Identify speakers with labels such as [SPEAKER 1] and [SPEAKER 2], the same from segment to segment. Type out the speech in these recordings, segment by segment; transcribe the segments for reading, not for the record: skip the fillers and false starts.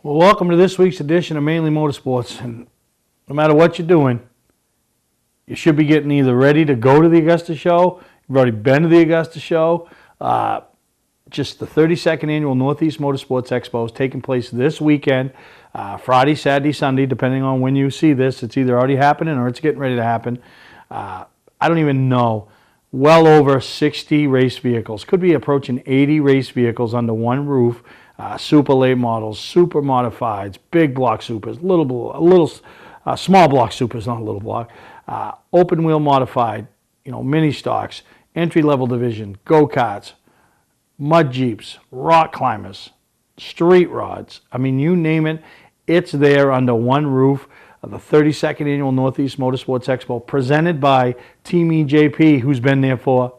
[SPEAKER 1] Well, welcome to this week's edition of Mainly Motorsports. And no matter what you're doing, you should be getting either ready to go to the Augusta show. You've already been to the Augusta show. Just the 32nd annual Northeast Motorsports Expo is taking place this weekend, Friday, Saturday, Sunday, depending on when you see this. It's either already happening or it's getting ready to happen. I don't even know. Well over 60 race vehicles. Could be approaching 80 race vehicles under one roof. Super late models, super modifieds, big block supers, small block supers, not a little block, open wheel modified, mini stocks, entry level division, go-karts, mud jeeps, rock climbers, street rods. I mean, you name it, it's there under one roof of the 32nd annual Northeast Motorsports Expo, presented by Team EJP, who's been there for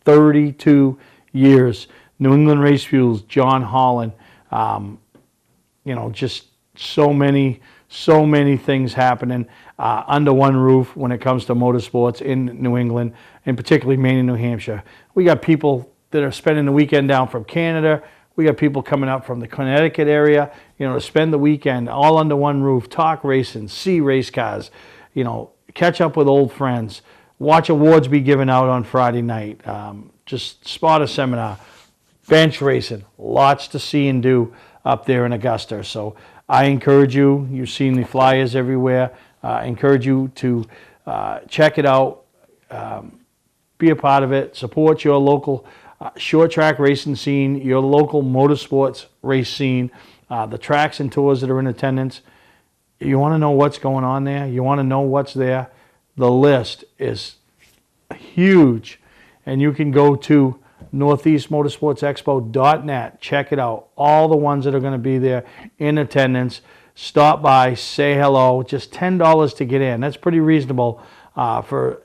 [SPEAKER 1] 32 years. New England Race Fuels, John Holland, just so many things happening under one roof when it comes to motorsports in New England, and particularly Maine and New Hampshire. We got people that are spending the weekend down from Canada. We got people coming up from the Connecticut area, to spend the weekend all under one roof, talk racing, see race cars, catch up with old friends, watch awards be given out on Friday night, just spot a seminar. Bench racing, lots to see and do up there in Augusta. So I encourage you, you've seen the flyers everywhere, encourage you to check it out, be a part of it, support your local short track racing scene, your local motorsports race scene, the tracks and tours that are in attendance. You want to know what's going on there, you want to know what's there, the list is huge, and you can go to northeastmotorsportsexpo.net. Check it out. All the ones that are going to be there in attendance. Stop by, say hello. Just $10 to get in. That's pretty reasonable for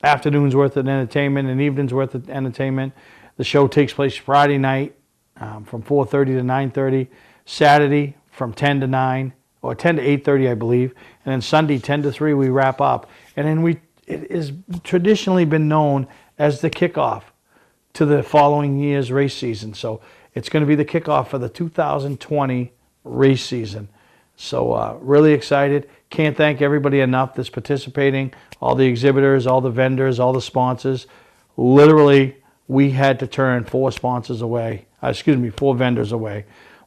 [SPEAKER 1] afternoon's worth of entertainment and evening's worth of entertainment. The show takes place Friday night from 4:30 to 9:30. Saturday from 10 to 9 or 10 to 8:30, I believe. And then Sunday 10 to 3 we wrap up. And then it has traditionally been known as the kickoff to the following year's race season. So it's going to be the kickoff for the 2020 race season. So really excited. Can't thank everybody enough that's participating, all the exhibitors, all the vendors, all the sponsors. Literally, we had to turn 4 vendors away.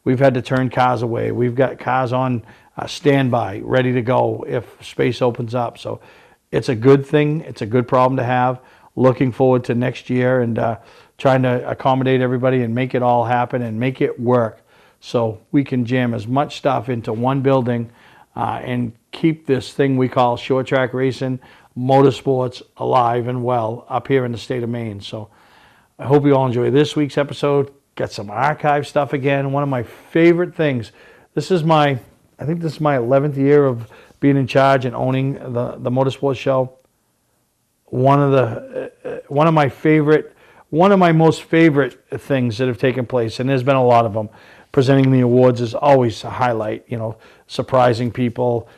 [SPEAKER 1] We've had to turn cars away. We've got cars on standby, ready to go if space opens up. So it's a good thing. It's a good problem to have. Looking forward to next year and trying to accommodate everybody and make it all happen and make it work so we can jam as much stuff into one building and keep this thing we call short track racing, motorsports alive and well up here in the state of Maine. So I hope you all enjoy this week's episode. Got some archive stuff again. One of my favorite things. I think this is my 11th year of being in charge and owning the motorsports show. One of my most favorite things that have taken place, and there's been a lot of them. Presenting the awards is always a highlight. Surprising people,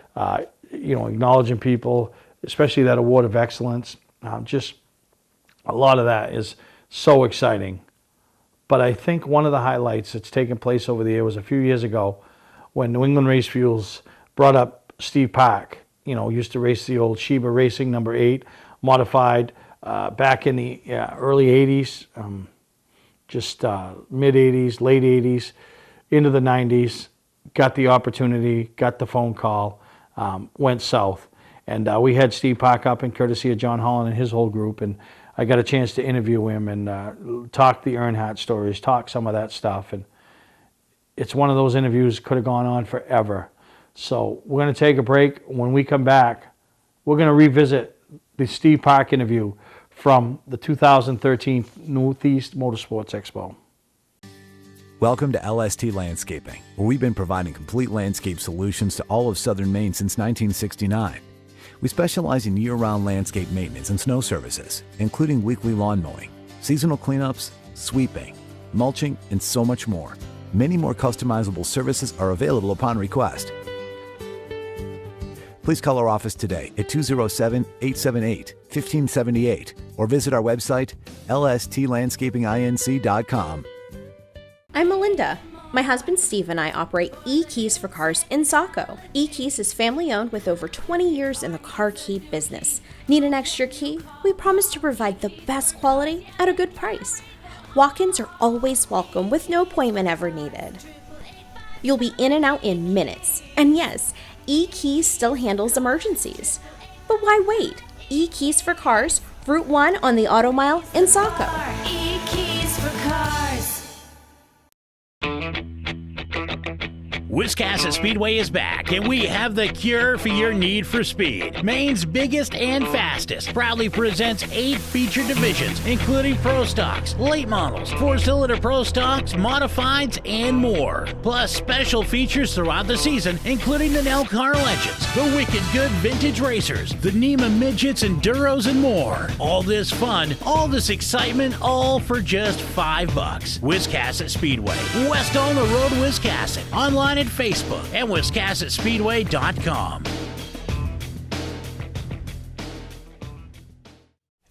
[SPEAKER 1] acknowledging people, especially that award of excellence. Just a lot of that is so exciting. But I think one of the highlights that's taken place over the year was a few years ago when New England Race Fuels brought up Steve Park. Used to race the old Sheba Racing number 8. Modified back in the early 80s, mid 80s, late 80s, into the 90s. Got the opportunity, got the phone call, went south. And we had Steve Park up in courtesy of John Holland and his whole group. And I got a chance to interview him and talk the Earnhardt stories, talk some of that stuff. And it's one of those interviews could have gone on forever. So we're going to take a break. When we come back, we're going to revisit the Steve Park interview from the 2013 Northeast Motorsports Expo.
[SPEAKER 2] Welcome to LST Landscaping, where we've been providing complete landscape solutions to all of southern Maine since 1969. We specialize in year-round landscape maintenance and snow services, including weekly lawn mowing, seasonal cleanups, sweeping, mulching, and so much more. Many more customizable services are available upon request. Please call our office today at 207-878-1578 or visit our website, lstlandscapinginc.com.
[SPEAKER 3] I'm Melinda. My husband Steve and I operate E-Keys for Cars in Saco. E-Keys is family-owned with over 20 years in the car key business. Need an extra key? We promise to provide the best quality at a good price. Walk-ins are always welcome with no appointment ever needed. You'll be in and out in minutes. And yes, E-Keys still handles emergencies. But why wait? E-Keys for Cars, Route 1 on the Auto Mile in Saco.
[SPEAKER 4] E-Keys for Cars.
[SPEAKER 5] Wiscasset Speedway is back, and we have the cure for your need for speed. Maine's biggest and fastest proudly presents 8 feature divisions, including Pro Stocks, late models, 4-cylinder Pro Stocks, modifieds, and more. Plus special features throughout the season, including the Nell Car Legends, the Wicked Good Vintage Racers, the NEMA Midgets, Enduros, and more. All this fun, all this excitement, all for just $5. Wiscasset Speedway, west on the road, Wiscasset. Online at Facebook and WiscassetSpeedway.com.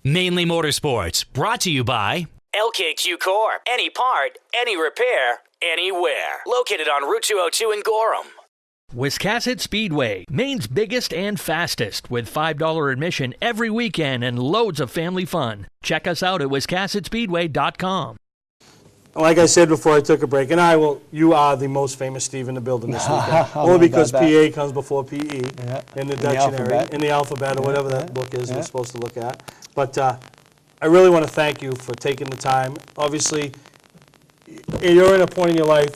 [SPEAKER 6] Mainly Motorsports, brought to you by LKQ Core. Any part, any repair, anywhere. Located on Route 202 in Gorham.
[SPEAKER 7] Wiscasset Speedway, Maine's biggest and fastest, with $5 admission every weekend and loads of family fun. Check us out at WiscassetSpeedway.com.
[SPEAKER 1] Like I said before I took a break, you are the most famous Steve in the building this weekend. Only because PA comes before PE in the dictionary, in the alphabet, or whatever that book is you're supposed to look at. But I really want to thank you for taking the time. Obviously, you're in a point in your life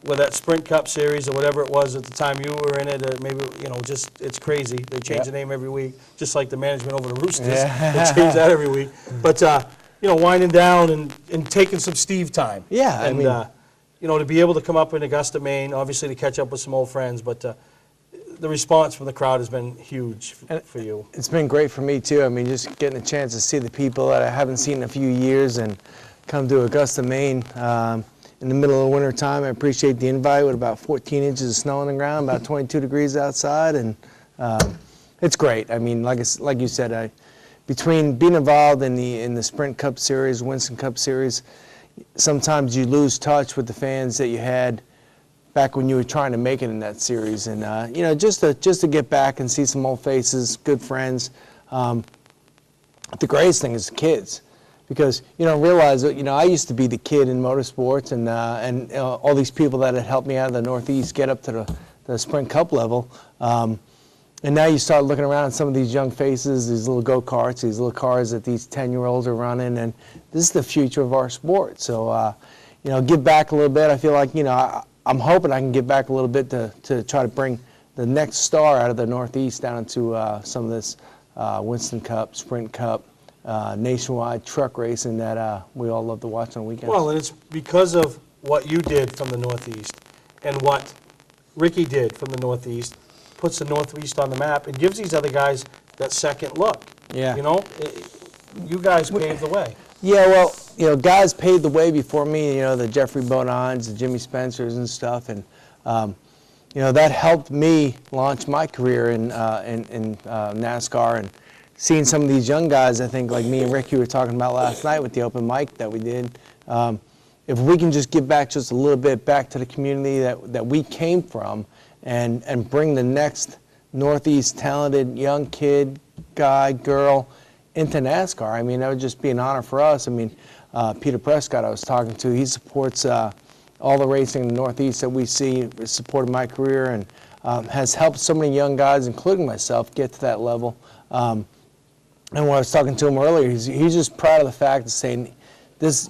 [SPEAKER 1] where that Sprint Cup series or whatever it was at the time you were in it, maybe, just, it's crazy. They change the name every week, just like the management over the Roosters. They change that every week. But, winding down and taking some Steve time.
[SPEAKER 8] Yeah,
[SPEAKER 1] and, to be able to come up in Augusta, Maine, obviously to catch up with some old friends, but the response from the crowd has been huge for you.
[SPEAKER 8] It's been great for me, too. I mean, just getting a chance to see the people that I haven't seen in a few years and come to Augusta, Maine in the middle of the winter time. I appreciate the invite with about 14 inches of snow on the ground, about 22 degrees outside, and it's great. I mean, like you said, between being involved in the Sprint Cup Series, Winston Cup Series, sometimes you lose touch with the fans that you had back when you were trying to make it in that series. And just to get back and see some old faces, good friends. The greatest thing is the kids, because realize that I used to be the kid in motorsports, and all these people that had helped me out of the Northeast get up to the Sprint Cup level. And now you start looking around at some of these young faces, these little go-karts, these little cars that these 10-year-olds are running, and this is the future of our sport. So, give back a little bit. I feel like, I'm hoping I can give back a little bit to try to bring the next star out of the Northeast down into some of this Winston Cup, Sprint Cup, nationwide truck racing that we all love to watch on weekends.
[SPEAKER 1] Well, and it's because of what you did from the Northeast and what Ricky did from the Northeast, puts the Northeast on the map and gives these other guys that second look.
[SPEAKER 8] Yeah.
[SPEAKER 1] You guys paved the way.
[SPEAKER 8] Yeah, well, guys paved the way before me, the Jeffrey Bonans, the Jimmy Spencers and stuff, and, that helped me launch my career in NASCAR, and seeing some of these young guys, I think, like me and Ricky were talking about last night with the open mic that we did, if we can just give back just a little bit back to the community that we came from, and bring the next Northeast talented young kid, guy, girl into NASCAR. I mean, that would just be an honor for us. I mean, Peter Prescott I was talking to, he supports all the racing in the Northeast that we see, supported my career, and has helped so many young guys, including myself, get to that level. And when I was talking to him earlier, he's just proud of the fact of saying, this,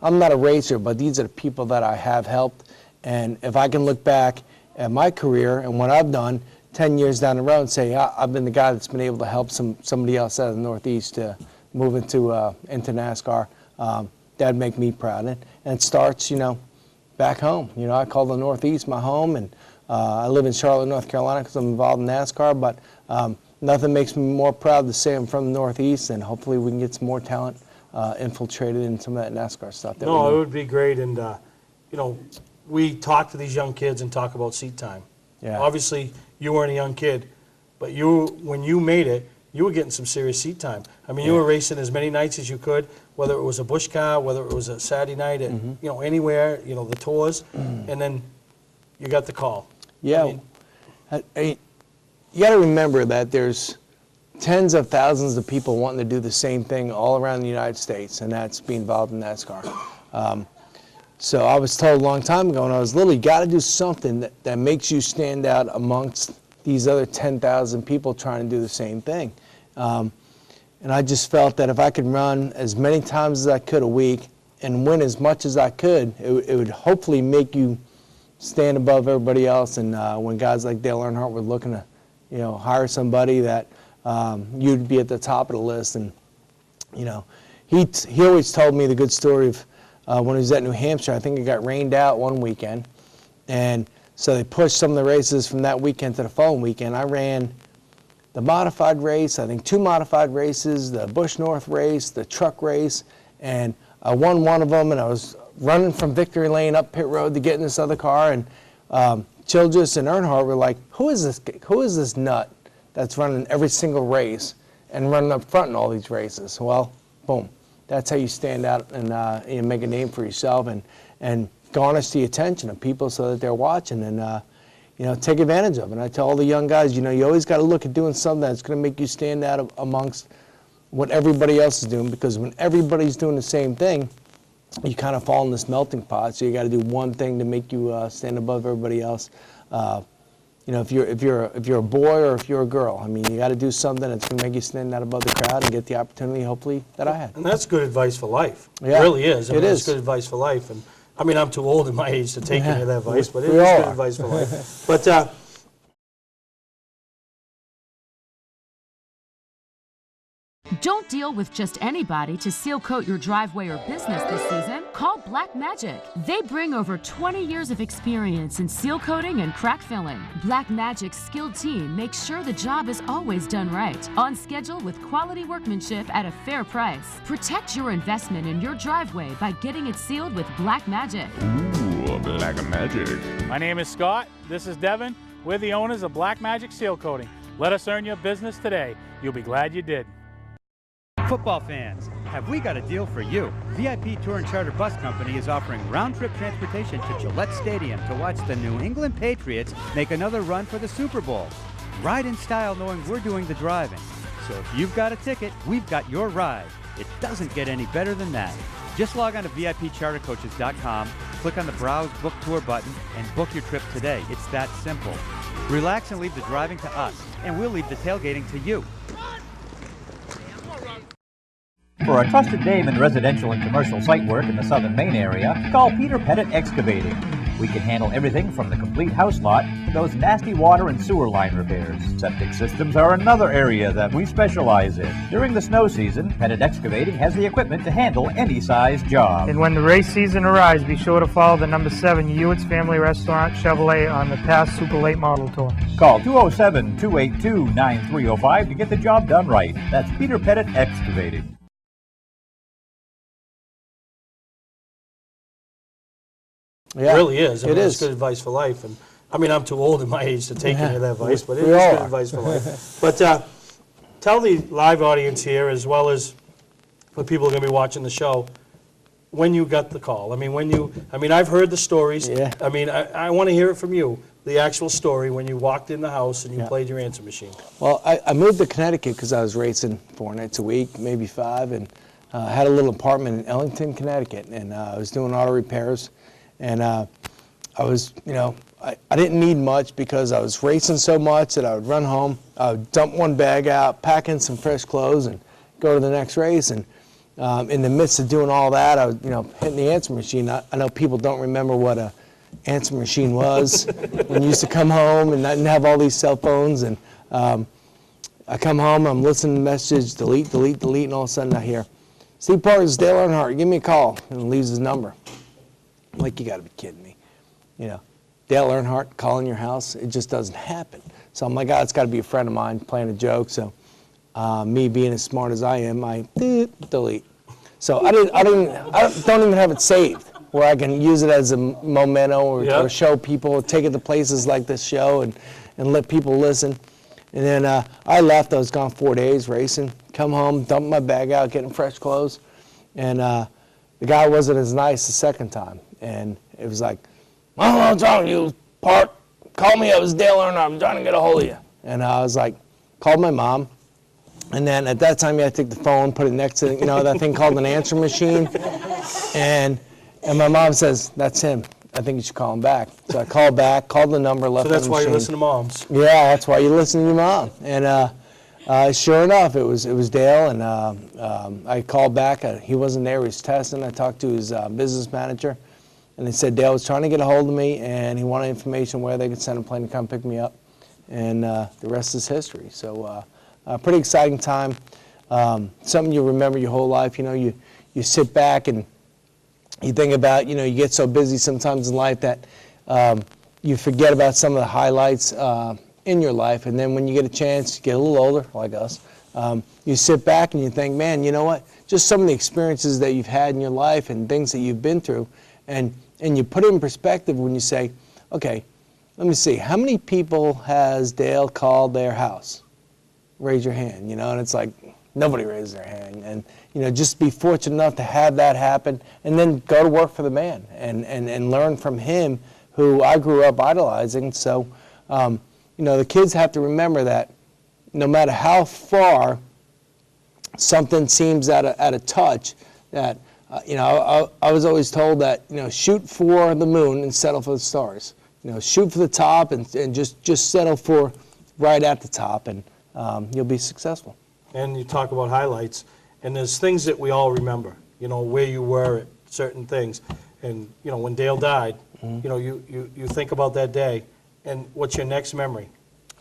[SPEAKER 8] I'm not a racer, but these are the people that I have helped. And if I can look back at my career and what I've done 10 years down the road and say, I've been the guy that's been able to help somebody else out of the Northeast to move into NASCAR, that'd make me proud. And it starts, back home. I call the Northeast my home, and I live in Charlotte, North Carolina, because I'm involved in NASCAR, but nothing makes me more proud to say I'm from the Northeast, and hopefully we can get some more talent infiltrated in some of that NASCAR stuff.
[SPEAKER 1] No, it would be great, and we talk to these young kids and talk about seat time.
[SPEAKER 8] Yeah.
[SPEAKER 1] Obviously, you weren't a young kid, but when you made it, you were getting some serious seat time. I mean, you were racing as many nights as you could, whether it was a Busch car, whether it was a Saturday night, at, anywhere, the tours, and then you got the call.
[SPEAKER 8] Yeah. You got to remember that there's tens of thousands of people wanting to do the same thing all around the United States, and that's be involved in NASCAR. So I was told a long time ago when I was little, you got to do something that makes you stand out amongst these other 10,000 people trying to do the same thing. And I just felt that if I could run as many times as I could a week and win as much as I could, it would hopefully make you stand above everybody else. And when guys like Dale Earnhardt were looking to, hire somebody, that you'd be at the top of the list. And he always told me the good story of when he was at New Hampshire. I think it got rained out one weekend, and so they pushed some of the races from that weekend to the following weekend. I ran the modified race, I think 2 modified races, the Busch North race, the truck race, and I won one of them, and I was running from Victory Lane up pit road to get in this other car, and Childress and Earnhardt were like, who is this nut that's running every single race and running up front in all these races? Well, boom. That's how you stand out and make a name for yourself and garnish the attention of people so that they're watching and take advantage of it. And I tell all the young guys, you always got to look at doing something that's going to make you stand out amongst what everybody else is doing, because when everybody's doing the same thing, you kind of fall in this melting pot. So you got to do one thing to make you stand above everybody else. If you're a boy or if you're a girl, you got to do something that's going to make you stand out above the crowd and get the opportunity, hopefully, that I had.
[SPEAKER 1] And that's good advice for life.
[SPEAKER 8] Yeah,
[SPEAKER 1] it really is.
[SPEAKER 8] it is.
[SPEAKER 1] It's good advice for life. And I'm too old in my age to take any of that advice, but it
[SPEAKER 8] we
[SPEAKER 1] is
[SPEAKER 8] all
[SPEAKER 1] good
[SPEAKER 8] are.
[SPEAKER 1] advice for life. But
[SPEAKER 9] Don't deal with just anybody to seal coat your driveway or business this season. Call Black Magic. They bring over 20 years of experience in seal coating and crack filling. Black Magic's skilled team makes sure the job is always done right, on schedule with quality workmanship at a fair price. Protect your investment in your driveway by getting it sealed with Black Magic.
[SPEAKER 10] Ooh, Black Magic.
[SPEAKER 11] My name is Scott. This is Devin. We're the owners of Black Magic Seal Coating. Let us earn your business today. You'll be glad you did.
[SPEAKER 12] Football fans, have we got a deal for you? VIP Tour and Charter Bus Company is offering round-trip transportation to Gillette Stadium to watch the New England Patriots make another run for the Super Bowl. Ride in style knowing we're doing the driving. So if you've got a ticket, we've got your ride. It doesn't get any better than that. Just log on to VIPChartercoaches.com, click on the Browse Book Tour button, and book your trip today. It's that simple. Relax and leave the driving to us, and we'll leave the tailgating to you.
[SPEAKER 13] For a trusted name in residential and commercial site work in the southern Maine area, call Peter Pettit Excavating. We can handle everything from the complete house lot to those nasty water and sewer line repairs. Septic systems are another area that we specialize in. During the snow season, Pettit Excavating has the equipment to handle any size job.
[SPEAKER 11] And when the race season arrives, be sure to follow the number 7 Hewitt's Family Restaurant Chevrolet on the past Super Late Model Tour.
[SPEAKER 13] Call 207-282-9305 to get the job done right. That's Peter Pettit Excavating.
[SPEAKER 8] Yeah,
[SPEAKER 1] it really is.
[SPEAKER 8] It is.
[SPEAKER 1] It's good advice for life. And I'm too old in my age to take any of that advice, but it
[SPEAKER 8] we
[SPEAKER 1] is
[SPEAKER 8] all
[SPEAKER 1] good
[SPEAKER 8] are.
[SPEAKER 1] advice for life. But tell the live audience here, as well as for people who are going to be watching the show, when you got the call. I've heard the stories.
[SPEAKER 8] Yeah.
[SPEAKER 1] I want to hear it from you, the actual story when you walked in the house and you played your answer machine.
[SPEAKER 8] Well, I moved to Connecticut because I was racing 4 nights a week, maybe 5, and had a little apartment in Ellington, Connecticut, and I was doing auto repairs. And I was, I didn't need much because I was racing so much that I would run home, I would dump one bag out, pack in some fresh clothes, and go to the next race. And in the midst of doing all that, I was, hitting the answer machine. I know people don't remember what a answer machine was when you used to come home and didn't have all these cell phones. And I come home, I'm listening to the message, delete, delete, delete, and all of a sudden I hear, Steve Parker's Dale Earnhardt, give me a call, and leaves his number. I'm like, you got to be kidding me. Dale Earnhardt calling your house, it just doesn't happen. So I'm like, it's got to be a friend of mine playing a joke. So me being as smart as I am, I delete. So I don't even have it saved where I can use it as a memento or show people, take it to places like this show and let people listen. And then I left. I was gone 4 days racing. Come home, dump my bag out, getting fresh clothes. And the guy wasn't as nice the second time. And it was like, "Well, what's wrong with you, Part? Call me, it was Dale Earnhardt, I'm trying to get a hold of you." And I was like, called my mom. And then at that time, you had to take the phone, put it next to, that thing called an answer machine. And my mom says, "That's him. I think you should call him back." So I called back, called the number, left
[SPEAKER 14] So that's
[SPEAKER 8] on the
[SPEAKER 14] why you
[SPEAKER 8] machine.
[SPEAKER 14] listen to moms.
[SPEAKER 8] Yeah, that's why you listen to your mom. And sure enough, it was Dale. And I called back. He wasn't there. He was testing. I talked to his business manager, and they said Dale was trying to get a hold of me, and he wanted information where they could send a plane to come pick me up. And the rest is history. So a pretty exciting time. Something you remember your whole life. You sit back and you think about, you get so busy sometimes in life that you forget about some of the highlights in your life. And then when you get a chance, you get a little older, like us, you sit back and you think, man, you know what? Just some of the experiences that you've had in your life and things that you've been through. And you put it in perspective when you say, okay, let me see, how many people has Dale called their house? Raise your hand, and it's like, nobody raised their hand. And, just be fortunate enough to have that happen and then go to work for the man and learn from him, who I grew up idolizing. So, the kids have to remember that no matter how far something seems out of touch, that, I was always told that, shoot for the moon and settle for the stars. Shoot for the top and just settle for right at the top, and you'll be successful.
[SPEAKER 14] And you talk about highlights, and there's things that we all remember, where you were at certain things. And, when Dale died, you think about that day, and what's your next memory?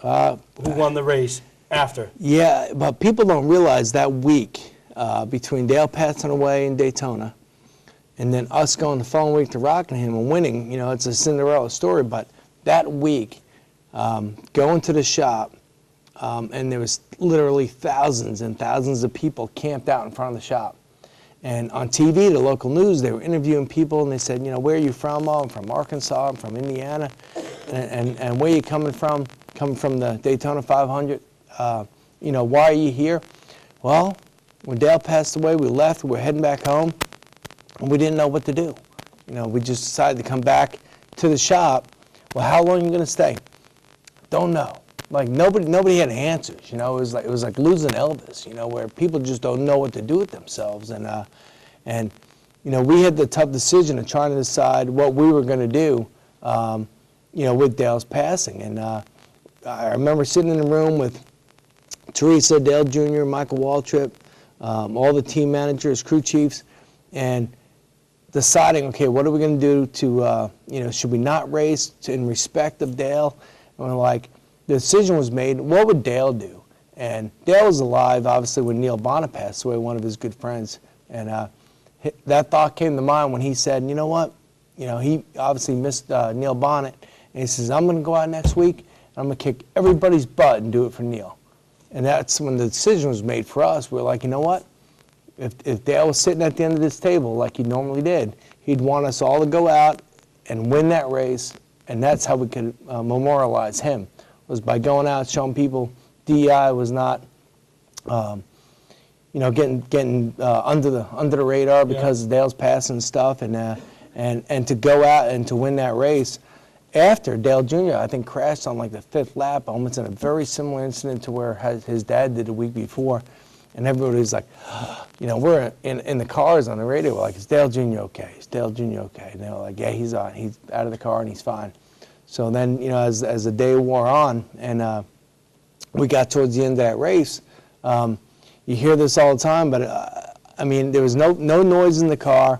[SPEAKER 14] Who won the race after?
[SPEAKER 8] Yeah, but people don't realize that week between Dale passing away in Daytona and then us going the following week to Rockingham and winning, it's a Cinderella story, but that week, going to the shop, and there was literally thousands and thousands of people camped out in front of the shop. And on TV, the local news, they were interviewing people, and they said, where are you from? Oh, I'm from Arkansas, I'm from Indiana. And where are you coming from? Coming from the Daytona 500. Why are you here? Well, when Dale passed away, we left, we were heading back home, and we didn't know what to do. We just decided to come back to the shop. Well, how long are you going to stay? Don't know. Like nobody had answers. It was like losing Elvis. Where people just don't know what to do with themselves. And we had the tough decision of trying to decide what we were going to do. With Dale's passing. And I remember sitting in the room with Teresa, Dale Jr., Michael Waltrip, all the team managers, crew chiefs, and deciding, okay, what are we going to do to, should we not race in respect of Dale? And we're like, the decision was made, what would Dale do? And Dale was alive, obviously, when Neil Bonnet passed away, one of his good friends. And that thought came to mind when he said, you know what? He obviously missed Neil Bonnet. And he says, I'm going to go out next week, and I'm going to kick everybody's butt and do it for Neil. And that's when the decision was made for us. We were like, you know what? If Dale was sitting at the end of this table like he normally did, he'd want us all to go out and win that race, and that's how we could memorialize him, was by going out showing people DEI was not, getting under the radar because of Dale's passing and stuff, and to go out and to win that race. After Dale Jr., I think, crashed on like the 5th lap, almost in a very similar incident to where his dad did the week before. And everybody was like, we're in the cars on the radio, we're like, is Dale Jr. okay? Is Dale Jr. okay? And they were like, yeah, he's out of the car and he's fine. So then, as the day wore on and we got towards the end of that race, you hear this all the time, but there was no noise in the car,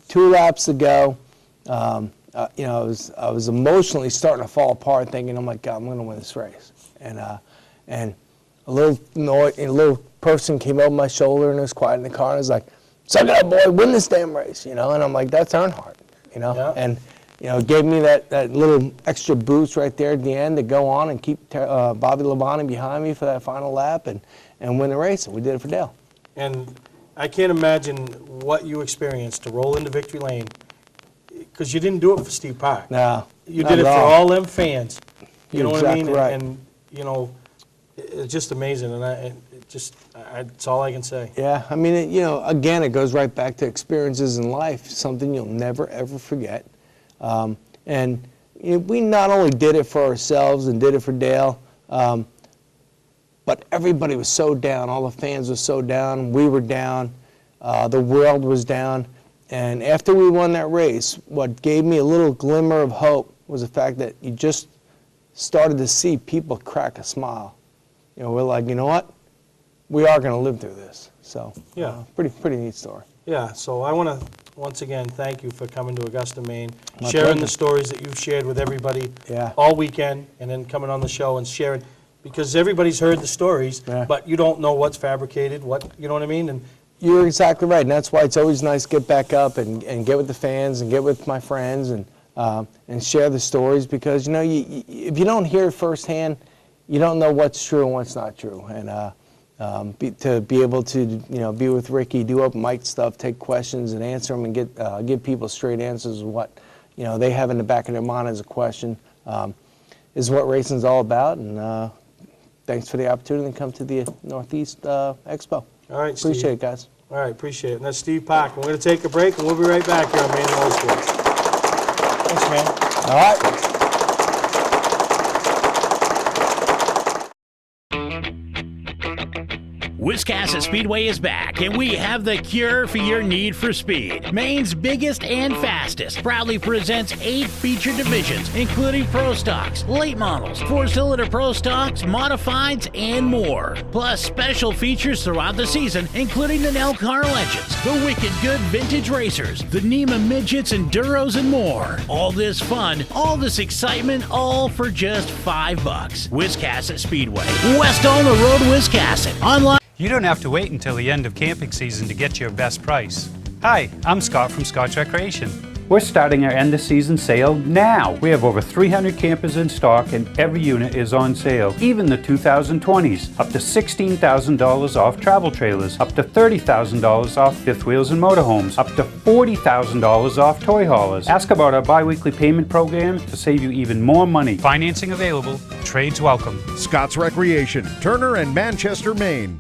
[SPEAKER 8] 2 laps to go. I was emotionally starting to fall apart, thinking, "Oh my God, I'm going to win this race." And a little person came over my shoulder and it was quiet in the car, and I was like, "Suck it up, boy, win this damn race," And I'm like, "That's Earnhardt,"
[SPEAKER 14] Yeah.
[SPEAKER 8] And gave me that little extra boost right there at the end to go on and keep Bobby Labonte behind me for that final lap and win the race. And we did it for Dale.
[SPEAKER 14] And I can't imagine what you experienced to roll into victory lane, because you didn't do it for Steve Park.
[SPEAKER 8] No.
[SPEAKER 14] You did it for all them fans. You know what I mean?
[SPEAKER 8] Exactly right.
[SPEAKER 14] And it's just amazing, and it's all I can say.
[SPEAKER 8] Yeah, I mean, again, it goes right back to experiences in life, something you'll never, ever forget. And we not only did it for ourselves and did it for Dale, but everybody was so down. All the fans were so down. We were down. The world was down. And after we won that race, what gave me a little glimmer of hope was the fact that you just started to see people crack a smile. We're like, you know what? We are going to live through this. So,
[SPEAKER 14] Yeah.
[SPEAKER 8] Pretty neat story.
[SPEAKER 14] Yeah, so I want to, once again, thank you for coming to Augusta, Maine,
[SPEAKER 8] My
[SPEAKER 14] sharing
[SPEAKER 8] pleasure.
[SPEAKER 14] the stories that you've shared with everybody
[SPEAKER 8] Yeah.
[SPEAKER 14] all weekend, and then coming on the show and sharing, because everybody's heard the stories,
[SPEAKER 8] Yeah.
[SPEAKER 14] but you don't know what's fabricated, you know what I mean? And
[SPEAKER 8] You're exactly right, and that's why it's always nice to get back up and get with the fans and get with my friends and share the stories, because if you don't hear it firsthand, you don't know what's true and what's not true. And to be able to be with Ricky, do open mic stuff, take questions and answer them, and give people straight answers of what they have in the back of their mind as a question, is what racing's all about. And thanks for the opportunity to come to the Northeast Expo.
[SPEAKER 14] All right, Steve.
[SPEAKER 8] Appreciate it, guys.
[SPEAKER 14] All right, appreciate it. And that's Steve Park. We're going to take a break, and we'll be right back here on Maine Motorsports. Thanks, man.
[SPEAKER 8] All right.
[SPEAKER 5] Wiscasset Speedway is back, and we have the cure for your need for speed. Maine's biggest and fastest proudly presents 8 feature divisions, including Pro Stocks, late models, 4-cylinder Pro Stocks, modifieds, and more. Plus special features throughout the season, including the Nell Car Legends, the Wicked Good Vintage Racers, the NEMA Midgets, Enduros, and more. All this fun, all this excitement, all for just $5. Wiscasset Speedway, west on the road, Wiscasset. Online.
[SPEAKER 15] You don't have to wait until the end of camping season to get your best price. Hi, I'm Scott from Scott's Recreation. We're starting our end of season sale now. We have over 300 campers in stock and every unit is on sale, even the 2020s. Up to $16,000 off travel trailers, up to $30,000 off fifth wheels and motorhomes, up to $40,000 off toy haulers. Ask about our bi-weekly payment program to save you even more money. Financing available, trades welcome.
[SPEAKER 16] Scott's Recreation, Turner and Manchester, Maine.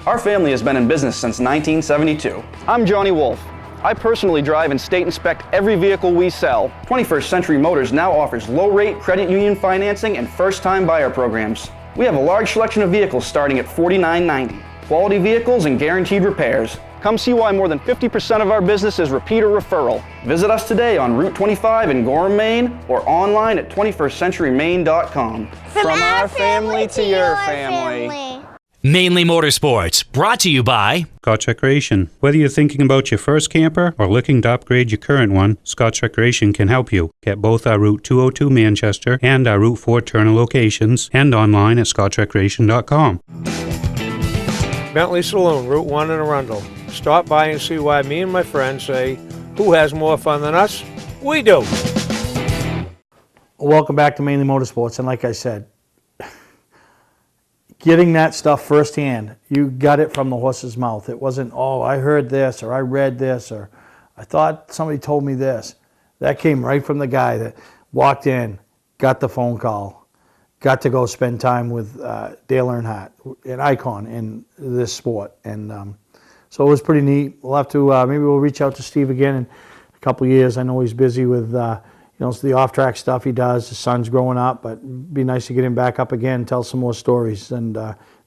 [SPEAKER 17] Our family has been in business since 1972. I'm Johnny Wolf. I personally drive and state inspect every vehicle we sell. 21st Century Motors now offers low-rate credit union financing and first-time buyer programs. We have a large selection of vehicles starting at $49.90. Quality vehicles and guaranteed repairs. Come see why more than 50% of our business is repeat or referral. Visit us today on Route 25 in Gorham, Maine, or online at 21stcenturymaine.com.
[SPEAKER 18] From our family to your family.
[SPEAKER 6] Mainly Motorsports, brought to you by
[SPEAKER 15] Scott's Recreation. Whether you're thinking about your first camper or looking to upgrade your current one, Scott's Recreation can help you. Get both our Route 202 Manchester and our Route 4 Turner locations, and online at scottsrecreation.com.
[SPEAKER 19] Bentley Saloon, Route 1 in Arundel. Stop by and see why me and my friends say, who has more fun than us? We do.
[SPEAKER 1] Welcome back to Mainly Motorsports, and like I said, getting that stuff firsthand, you got it from the horse's mouth. It wasn't, oh, I heard this, or I read this, or I thought somebody told me this. That came right from the guy that walked in, got the phone call, got to go spend time with Dale Earnhardt, an icon in this sport. And so it was pretty neat. We'll have to, maybe we'll reach out to Steve again in a couple of years. I know he's busy with the off-track stuff he does. His son's growing up, but it'd be nice to get him back up again, tell some more stories. And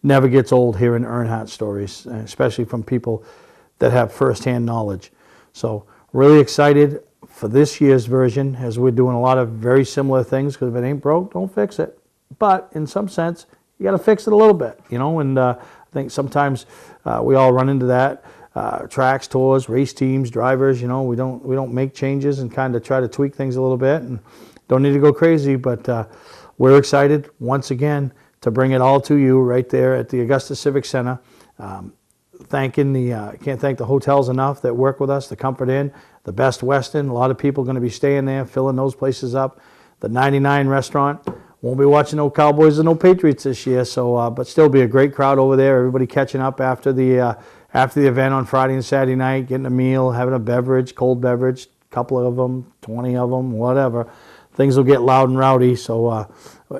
[SPEAKER 1] never gets old hearing Earnhardt stories, especially from people that have first-hand knowledge. So really excited for this year's version, as we're doing a lot of very similar things, because if it ain't broke, don't fix it. But in some sense, you got to fix it a little bit, and I think sometimes we all run into that. Tracks, tours, race teams, drivers, we don't make changes and kind of try to tweak things a little bit, and don't need to go crazy, but we're excited once again to bring it all to you right there at the Augusta Civic Center. Can't thank the hotels enough that work with us, the Comfort Inn, the Best Western. A lot of people going to be staying there, filling those places up. The 99 restaurant. Won't be watching no Cowboys and no Patriots this year, so but still be a great crowd over there. Everybody catching up after the event on Friday and Saturday night, getting a meal, having a beverage, cold beverage, couple of them, 20 of them, whatever. things will get loud and rowdy. So,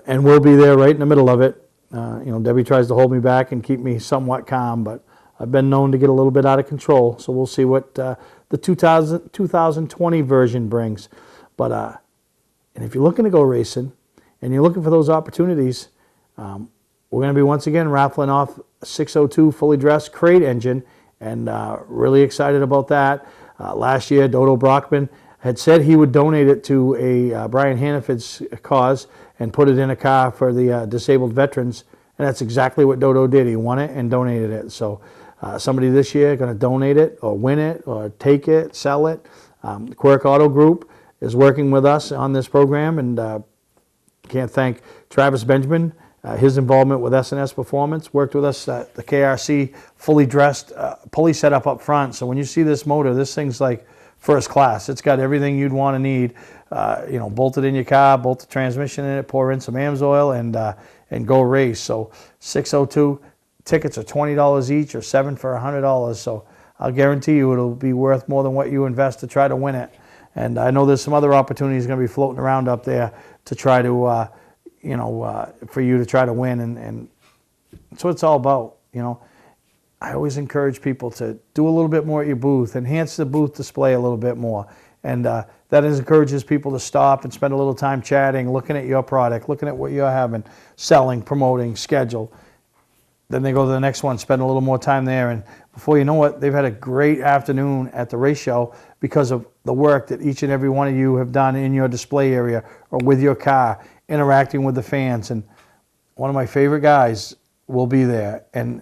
[SPEAKER 1] and we'll be there right in the middle of it. Debbie tries to hold me back and keep me somewhat calm, but I've been known to get a little bit out of control. So we'll see what the 2020 version brings. But and if you're looking to go racing and you're looking for those opportunities, we're going to be once again raffling off a 602 fully dressed crate engine, and really excited about that. Last year, Dodo Brockman had said he would donate it to a Brian Hannaford's cause and put it in a car for the disabled veterans, and that's exactly what Dodo did. He won it and donated it. So somebody this year going to donate it or win it or take it, sell it. Quirk Auto Group is working with us on this program, and can't thank Travis Benjamin. His involvement with S&S Performance, worked with us at the KRC fully dressed pulley setup up front. So when you see this motor, this thing's like first class. It's got everything you'd want to need. Bolted in your car, bolt the transmission in it, pour in some AMSOIL, and go race. So 602 tickets are $20 each, or 7 for $100. So I'll guarantee you it'll be worth more than what you invest to try to win it. And I know there's some other opportunities going to be floating around up there to try to for you to try to win, and that's what it's all about. I always encourage people to do a little bit more at your booth, enhance the booth display a little bit more, and that encourages people to stop and spend a little time chatting, looking at your product, looking at what you're having, selling, promoting, schedule. Then they go to the next one, spend a little more time there, and before you know it, they've had a great afternoon at the race show because of the work that each and every one of you have done in your display area or with your car, interacting with the fans. And one of my favorite guys will be there, and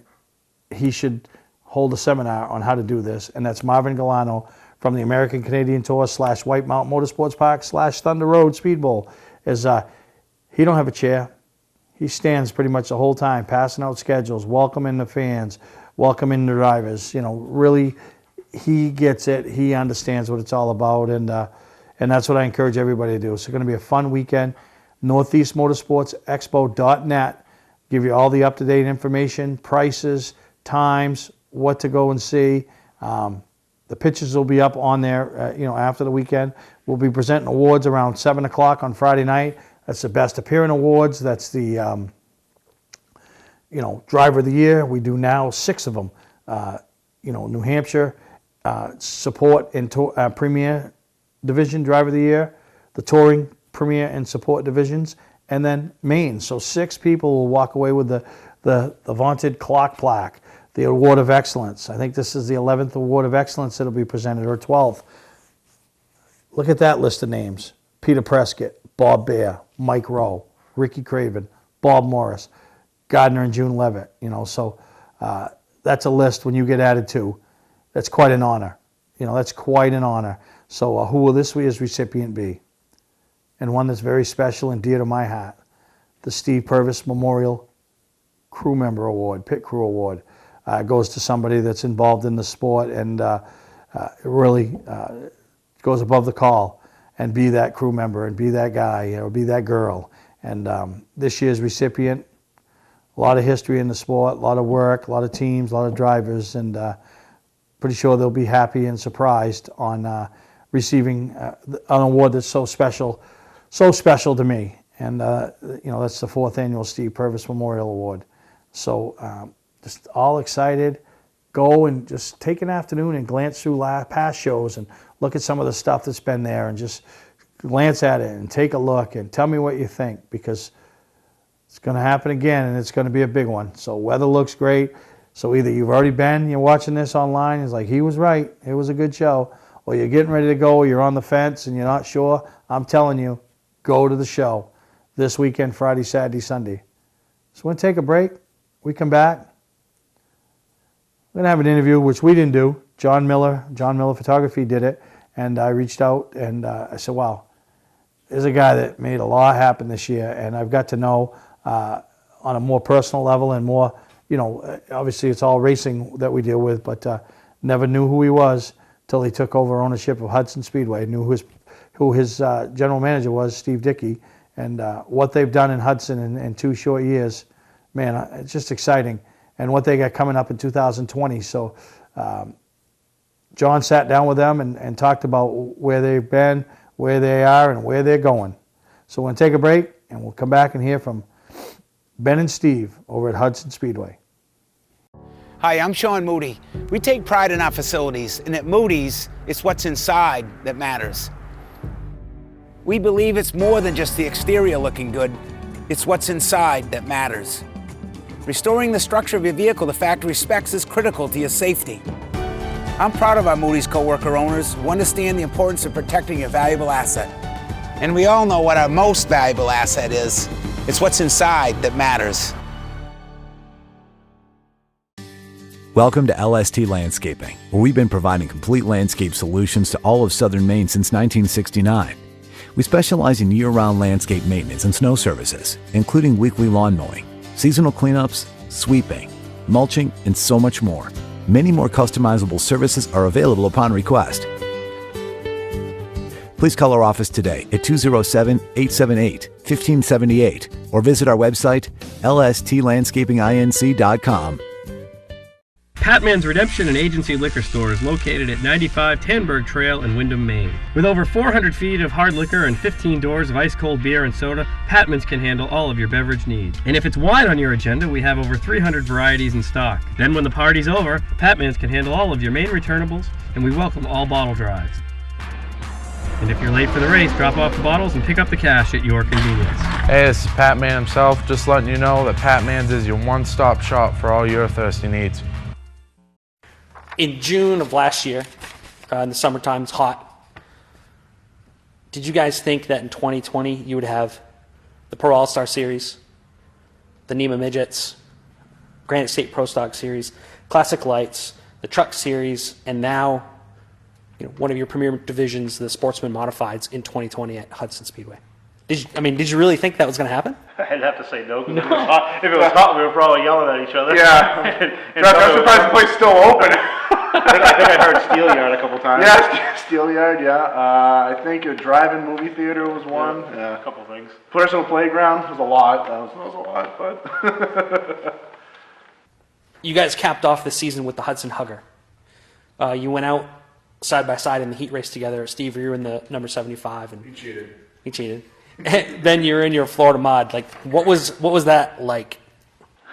[SPEAKER 1] he should hold a seminar on how to do this, and that's Marvin Galano from the American Canadian Tour / White Mountain Motorsports Park / Thunder Road Speed Bowl. He don't have a chair. He stands pretty much the whole time, passing out schedules, welcoming the fans, welcoming the drivers. Really, he gets it. He understands what it's all about, and that's what I encourage everybody to do. It's going to be a fun weekend. NortheastMotorsportsExpo.net. Give you all the up-to-date information, prices, times, what to go and see. The pictures will be up on there, after the weekend. We'll be presenting awards around 7 o'clock on Friday night. That's the Best Appearing Awards. That's the, Driver of the Year. We do now 6 of them. New Hampshire Support and Premier Division Driver of the Year, the Touring Premier and Support Divisions, and then Maine. So 6 people will walk away with the vaunted clock plaque, the Award of Excellence. I think this is the 11th Award of Excellence that will be presented, or 12th. Look at that list of names. Peter Prescott, Bob Bear, Mike Rowe, Ricky Craven, Bob Morris, Gardner and June Levitt. So that's a list when you get added to. That's quite an honor. That's quite an honor. So who will this year's recipient be? And one that's very special and dear to my heart, the Steve Purvis Memorial Crew Member Award, Pit Crew Award. Goes to somebody that's involved in the sport and really goes above the call and be that crew member and be that guy or be that girl. And this year's recipient, a lot of history in the sport, a lot of work, a lot of teams, a lot of drivers, and pretty sure they'll be happy and surprised on receiving an award that's so special to me. And that's the 4th annual Steve Purvis Memorial Award. So just all excited. Go and just take an afternoon and glance through past shows and look at some of the stuff that's been there, and just glance at it and take a look and tell me what you think, because it's going to happen again, and it's going to be a big one. So weather looks great. So either you've already been, you're watching this online, it's like, he was right, it was a good show, or you're getting ready to go, or you're on the fence and you're not sure. I'm telling you, go to the show this weekend, Friday, Saturday, Sunday. So we're going to take a break. We come back. We're going to have an interview, which we didn't do. John Miller Photography did it, and I reached out and I said, wow, there's a guy that made a lot happen this year, and I've got to know on a more personal level and more, obviously it's all racing that we deal with, but never knew who he was till he took over ownership of Hudson Speedway. Knew who his general manager was, Steve Dickey, and what they've done in Hudson in 2 short years. Man, it's just exciting. And what they got coming up in 2020. So John sat down with them and talked about where they've been, where they are, and where they're going. So we're going to take a break, and we'll come back and hear from Ben and Steve over at Hudson Speedway.
[SPEAKER 20] Hi, I'm Sean Moody. We take pride in our facilities, and at Moody's, it's what's inside that matters. We believe it's more than just the exterior looking good, it's what's inside that matters. Restoring the structure of your vehicle to factory specs is critical to your safety. I'm proud of our Moody's coworker owners who understand the importance of protecting your valuable asset. And we all know what our most valuable asset is. It's what's inside that matters.
[SPEAKER 2] Welcome to LST Landscaping, where we've been providing complete landscape solutions to all of southern Maine since 1969. We specialize in year-round landscape maintenance and snow services, including weekly lawn mowing, seasonal cleanups, sweeping, mulching, and so much more. Many more customizable services are available upon request. Please call our office today at 207-878-1578 or visit our website, lstlandscapinginc.com.
[SPEAKER 21] Patman's Redemption and Agency Liquor Store is located at 95 Tanberg Trail in Windham, Maine. With over 400 feet of hard liquor and 15 doors of ice-cold beer and soda, Patman's can handle all of your beverage needs. And if it's wine on your agenda, we have over 300 varieties in stock. Then when the party's over, Patman's can handle all of your Maine returnables, and we welcome all bottle drives. And if you're late for the race, drop off the bottles and pick up the cash at your convenience.
[SPEAKER 22] Hey, this is Pat Man himself, just letting you know that Pat Man's is your one-stop shop for all your thirsty needs.
[SPEAKER 23] In June of last year, in the summertime, it's hot. Did you guys think that in 2020 you would have the Pro All-Star Series, the NEMA Midgets, Granite State Pro Stock Series, Classic Lights, the Truck Series, and now one of your premier divisions, the Sportsman Modifieds, in 2020 at Hudson Speedway? Did you really think that was going to happen?
[SPEAKER 24] I'd have to say no, because if it was hot, we were probably yelling at each other.
[SPEAKER 25] Yeah. I'm surprised the place is still open.
[SPEAKER 24] I think I heard Steelyard a couple times.
[SPEAKER 25] Yeah, Steelyard, yeah. I think a drive-in movie theater was one.
[SPEAKER 24] Yeah, a couple things.
[SPEAKER 25] Personal playground was a lot. That was a lot, but...
[SPEAKER 23] You guys capped off the season with the Hudson Hugger. You went out side by side in the heat race together. Steve, you were in the number 75. And he cheated. And then you're in your Florida Mod. Like, what was that like?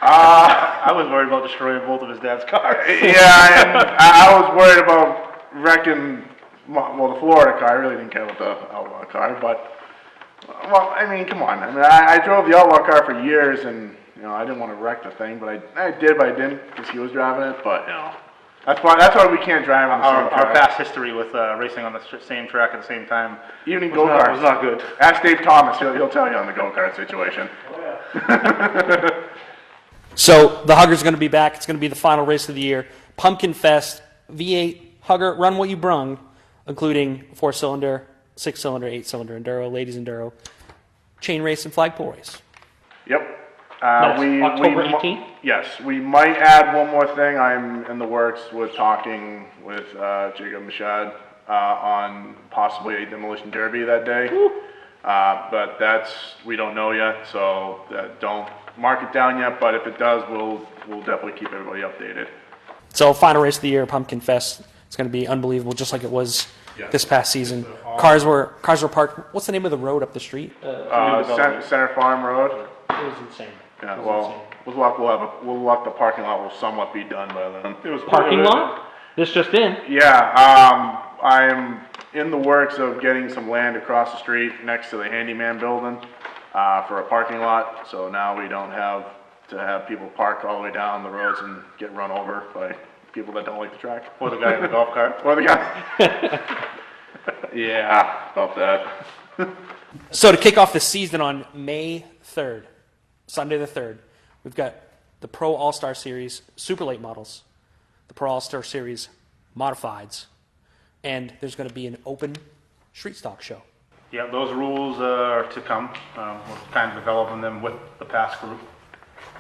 [SPEAKER 24] I was worried about destroying both of his dad's cars.
[SPEAKER 25] Yeah, and I was worried about wrecking, the Florida car. I really didn't care about the Outlaw car, but, come on. I drove the Outlaw car for years, and, I didn't want to wreck the thing, but I did, but I didn't, because he was driving it, but, that's why we can't drive on the same track.
[SPEAKER 24] Our past history with racing on the same track at the same time.
[SPEAKER 25] Even in go-karts.
[SPEAKER 24] It was not good.
[SPEAKER 25] Ask Dave Thomas, he'll tell you on the go-kart situation.
[SPEAKER 23] So the Hugger's going to be back. It's going to be the final race of the year. Pumpkin Fest, V8 Hugger, run what you brung, including 4-cylinder, 6-cylinder, 8-cylinder Enduro, ladies Enduro, chain race, and flagpole race.
[SPEAKER 25] Yep.
[SPEAKER 23] October 18th?
[SPEAKER 25] Yes, we might add one more thing. I'm in the works with talking with Jacob Machad on possibly a demolition derby that day. But we don't know yet, so don't mark it down yet. But if it does, we'll definitely keep everybody updated.
[SPEAKER 23] So final race of the year, Pumpkin Fest. It's going to be unbelievable, just like it was this past season. Cars were parked. What's the name of the road up the street?
[SPEAKER 25] Center Farm Road.
[SPEAKER 23] It was insane.
[SPEAKER 25] Yeah, we'll lock the parking lot will somewhat be done by then.
[SPEAKER 23] Parking lot? This just in?
[SPEAKER 25] Yeah, I'm in the works of getting some land across the street next to the handyman building for a parking lot. So now we don't have to have people park all the way down the roads and get run over by people that don't like the track.
[SPEAKER 24] Or the guy in the golf cart.
[SPEAKER 25] Or the guy. Yeah, about that.
[SPEAKER 23] So to kick off the season on May 3rd, Sunday the 3rd, we've got the Pro All-Star Series Super Late Models, the Pro All-Star Series Modifieds, and there's going to be an open street stock show.
[SPEAKER 24] Yeah, those rules are to come. We're kind of developing them with the past group.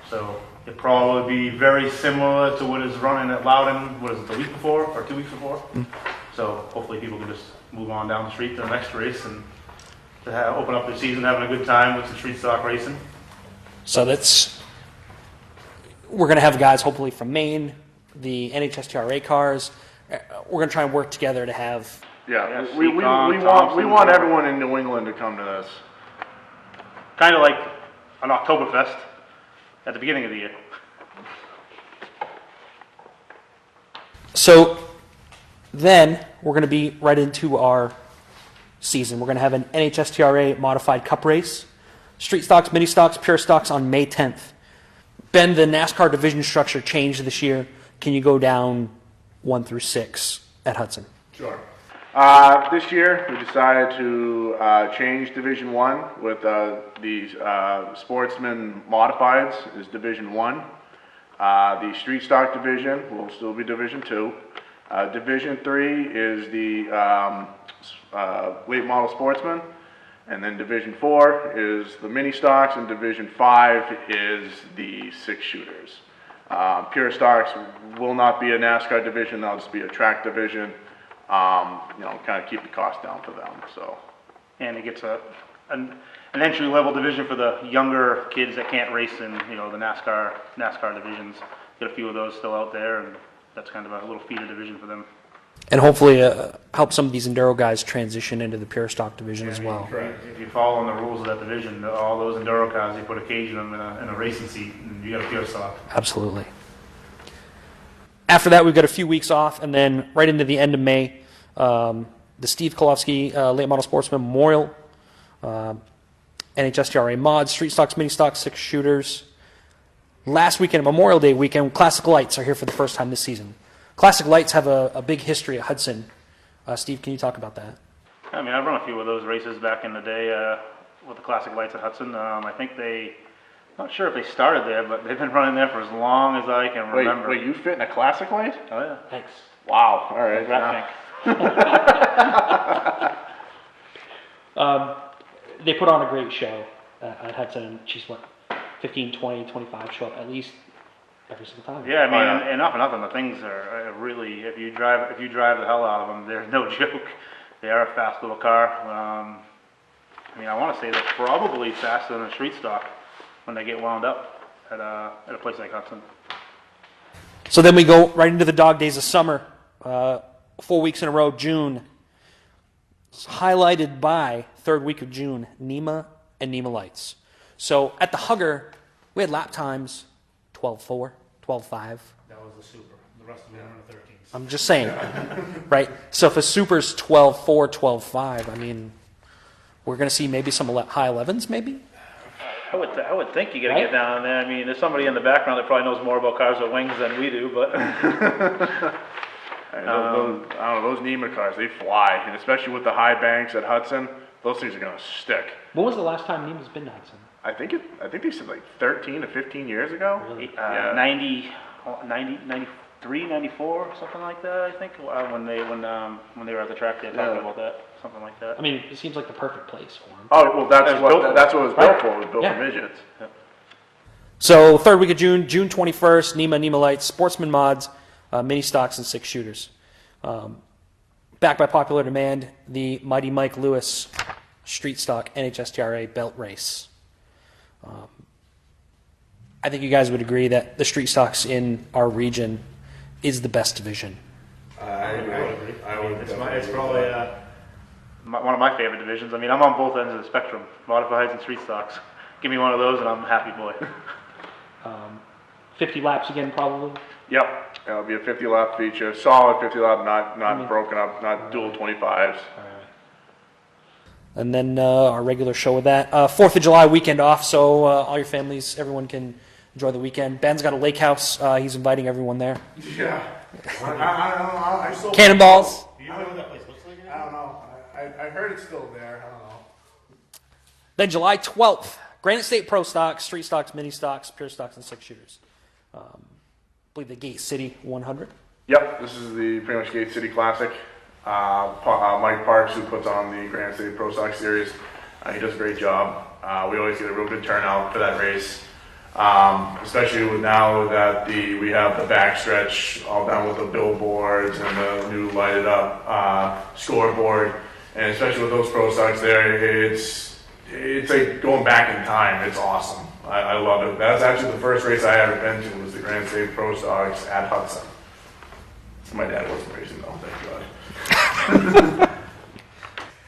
[SPEAKER 24] So it probably be very similar to what is running at Loudon, the week before or 2 weeks before. So hopefully people can just move on down the street to the next race and to open up the season having a good time with some street stock racing.
[SPEAKER 23] So we're going to have guys hopefully from Maine, the NHSTRA cars. We're going to try and work together to have.
[SPEAKER 25] Yeah, we want everyone in New England to come to this.
[SPEAKER 24] kind of like an Oktoberfest at the beginning of the year.
[SPEAKER 23] So then we're going to be right into our season. We're going to have an NHSTRA modified cup race, street stocks, mini stocks, pure stocks on May 10th. Ben, the NASCAR division structure changed this year. Can you go down 1 through 6 at Hudson?
[SPEAKER 25] Sure. This year, we decided to change Division 1 with the Sportsman Modifieds is Division 1. The Street Stock Division will still be Division 2. Division 3 is the Late Model Sportsman. And then Division 4 is the Mini Stocks, and Division 5 is the 6-shooters. Pure Stocks will not be a NASCAR division, they'll just be a track division. Kind of keep the cost down for them. So,
[SPEAKER 24] And it gets an entry-level division for the younger kids that can't race in, the NASCAR divisions. Get a few of those still out there, and that's kind of a little feeder division for them.
[SPEAKER 23] And hopefully help some of these Enduro guys transition into the pure stock division as well.
[SPEAKER 24] If you follow the rules of that division, all those Enduro cars, they put a cage in them in a racing seat, and you got a pure stock.
[SPEAKER 23] Absolutely. After that, we've got a few weeks off, and then right into the end of May, the Steve Kolofsky Late Model Sportsman Memorial, NHSTRA Mods, Street Stocks, Mini Stocks, 6-shooters. Last weekend, Memorial Day weekend, Classic Lights are here for the first time this season. Classic Lights have a big history at Hudson. Steve, can you talk about that?
[SPEAKER 24] I mean, I've run a few of those races back in the day with the Classic Lights at Hudson. I think not sure if they started there, but they've been running there for as long as I can remember.
[SPEAKER 25] Wait, you fit in a Classic Light?
[SPEAKER 24] Oh, yeah. Thanks.
[SPEAKER 25] Wow, all right.
[SPEAKER 23] They put on a great show at Hudson. She's 15, 20, 25 show up at least every single time.
[SPEAKER 24] Yeah, I mean, and not for nothing, the things are really, if you drive the hell out of them, they're no joke. They are a fast little car. I want to say they're probably faster than a street stock when they get wound up at a place like Hudson.
[SPEAKER 23] So then we go right into the dog days of summer. 4 weeks in a row, June. It's highlighted by third week of June, NEMA and NEMA Lights. So at the Hugger, we had lap times 12.4, 12.5.
[SPEAKER 21] That was the super. The rest of them were in the 13s.
[SPEAKER 23] I'm just saying, right? So if a super's 12.4, 12.5, I mean, we're going to see maybe some high 11s, maybe?
[SPEAKER 24] I would think you got to get down there. I mean, there's somebody in the background that probably knows more about cars with wings than we do, but...
[SPEAKER 25] those NEMA cars, they fly, and especially with the high banks at Hudson, those things are going to stick.
[SPEAKER 23] When was the last time NEMA's been to Hudson?
[SPEAKER 25] I think they said like 13 to 15 years ago.
[SPEAKER 23] Really?
[SPEAKER 24] 93, 94, something like that, I think, when they were at the track, they were talking about that, something like that.
[SPEAKER 23] I mean, it seems like the perfect place for them.
[SPEAKER 25] Oh, well, that's what it was built for. It was built for midgets.
[SPEAKER 24] Yeah.
[SPEAKER 23] So third week of June, June 21st, NEMA Lights, Sportsman Mods, Mini Stocks, and 6-shooters. Backed by popular demand, the Mighty Mike Lewis Street Stock NHSTRA Belt Race. I think you guys would agree that the Street Stocks in our region is the best division.
[SPEAKER 24] I agree. It's probably one of my favorite divisions. I mean, I'm on both ends of the spectrum, modifieds and street stocks. Give me one of those and I'm a happy boy.
[SPEAKER 23] 50 laps again, probably?
[SPEAKER 25] Yep, it'll be a 50-lap feature, solid 50-lap, not broken up, not dual 25s.
[SPEAKER 23] And then our regular show with that. 4th of July weekend off, so all your families, everyone can enjoy the weekend. Ben's got a lake house. He's inviting everyone there.
[SPEAKER 25] Yeah. I still
[SPEAKER 23] Cannonballs.
[SPEAKER 25] Do you know what that place looks like? I don't know. I heard it's still there. I don't know.
[SPEAKER 23] Then July 12th, Granite State Pro Stocks, Street Stocks, Mini Stocks, Pure Stocks, and 6-shooters. I believe the Gate City 100.
[SPEAKER 25] Yep, this is the pretty much Gate City Classic. Mike Parks, who puts on the Granite State Pro Stock Series, he does a great job. We always get a real good turnout for that race, especially with now that we have the backstretch all done with the billboards and the new lighted up scoreboard, and especially with those Pro Stocks there, it's like going back in time. It's awesome. I love it. That's actually the first race I ever been to, was the Granite State Pro Stocks at Hudson. My dad wasn't racing though, thank God.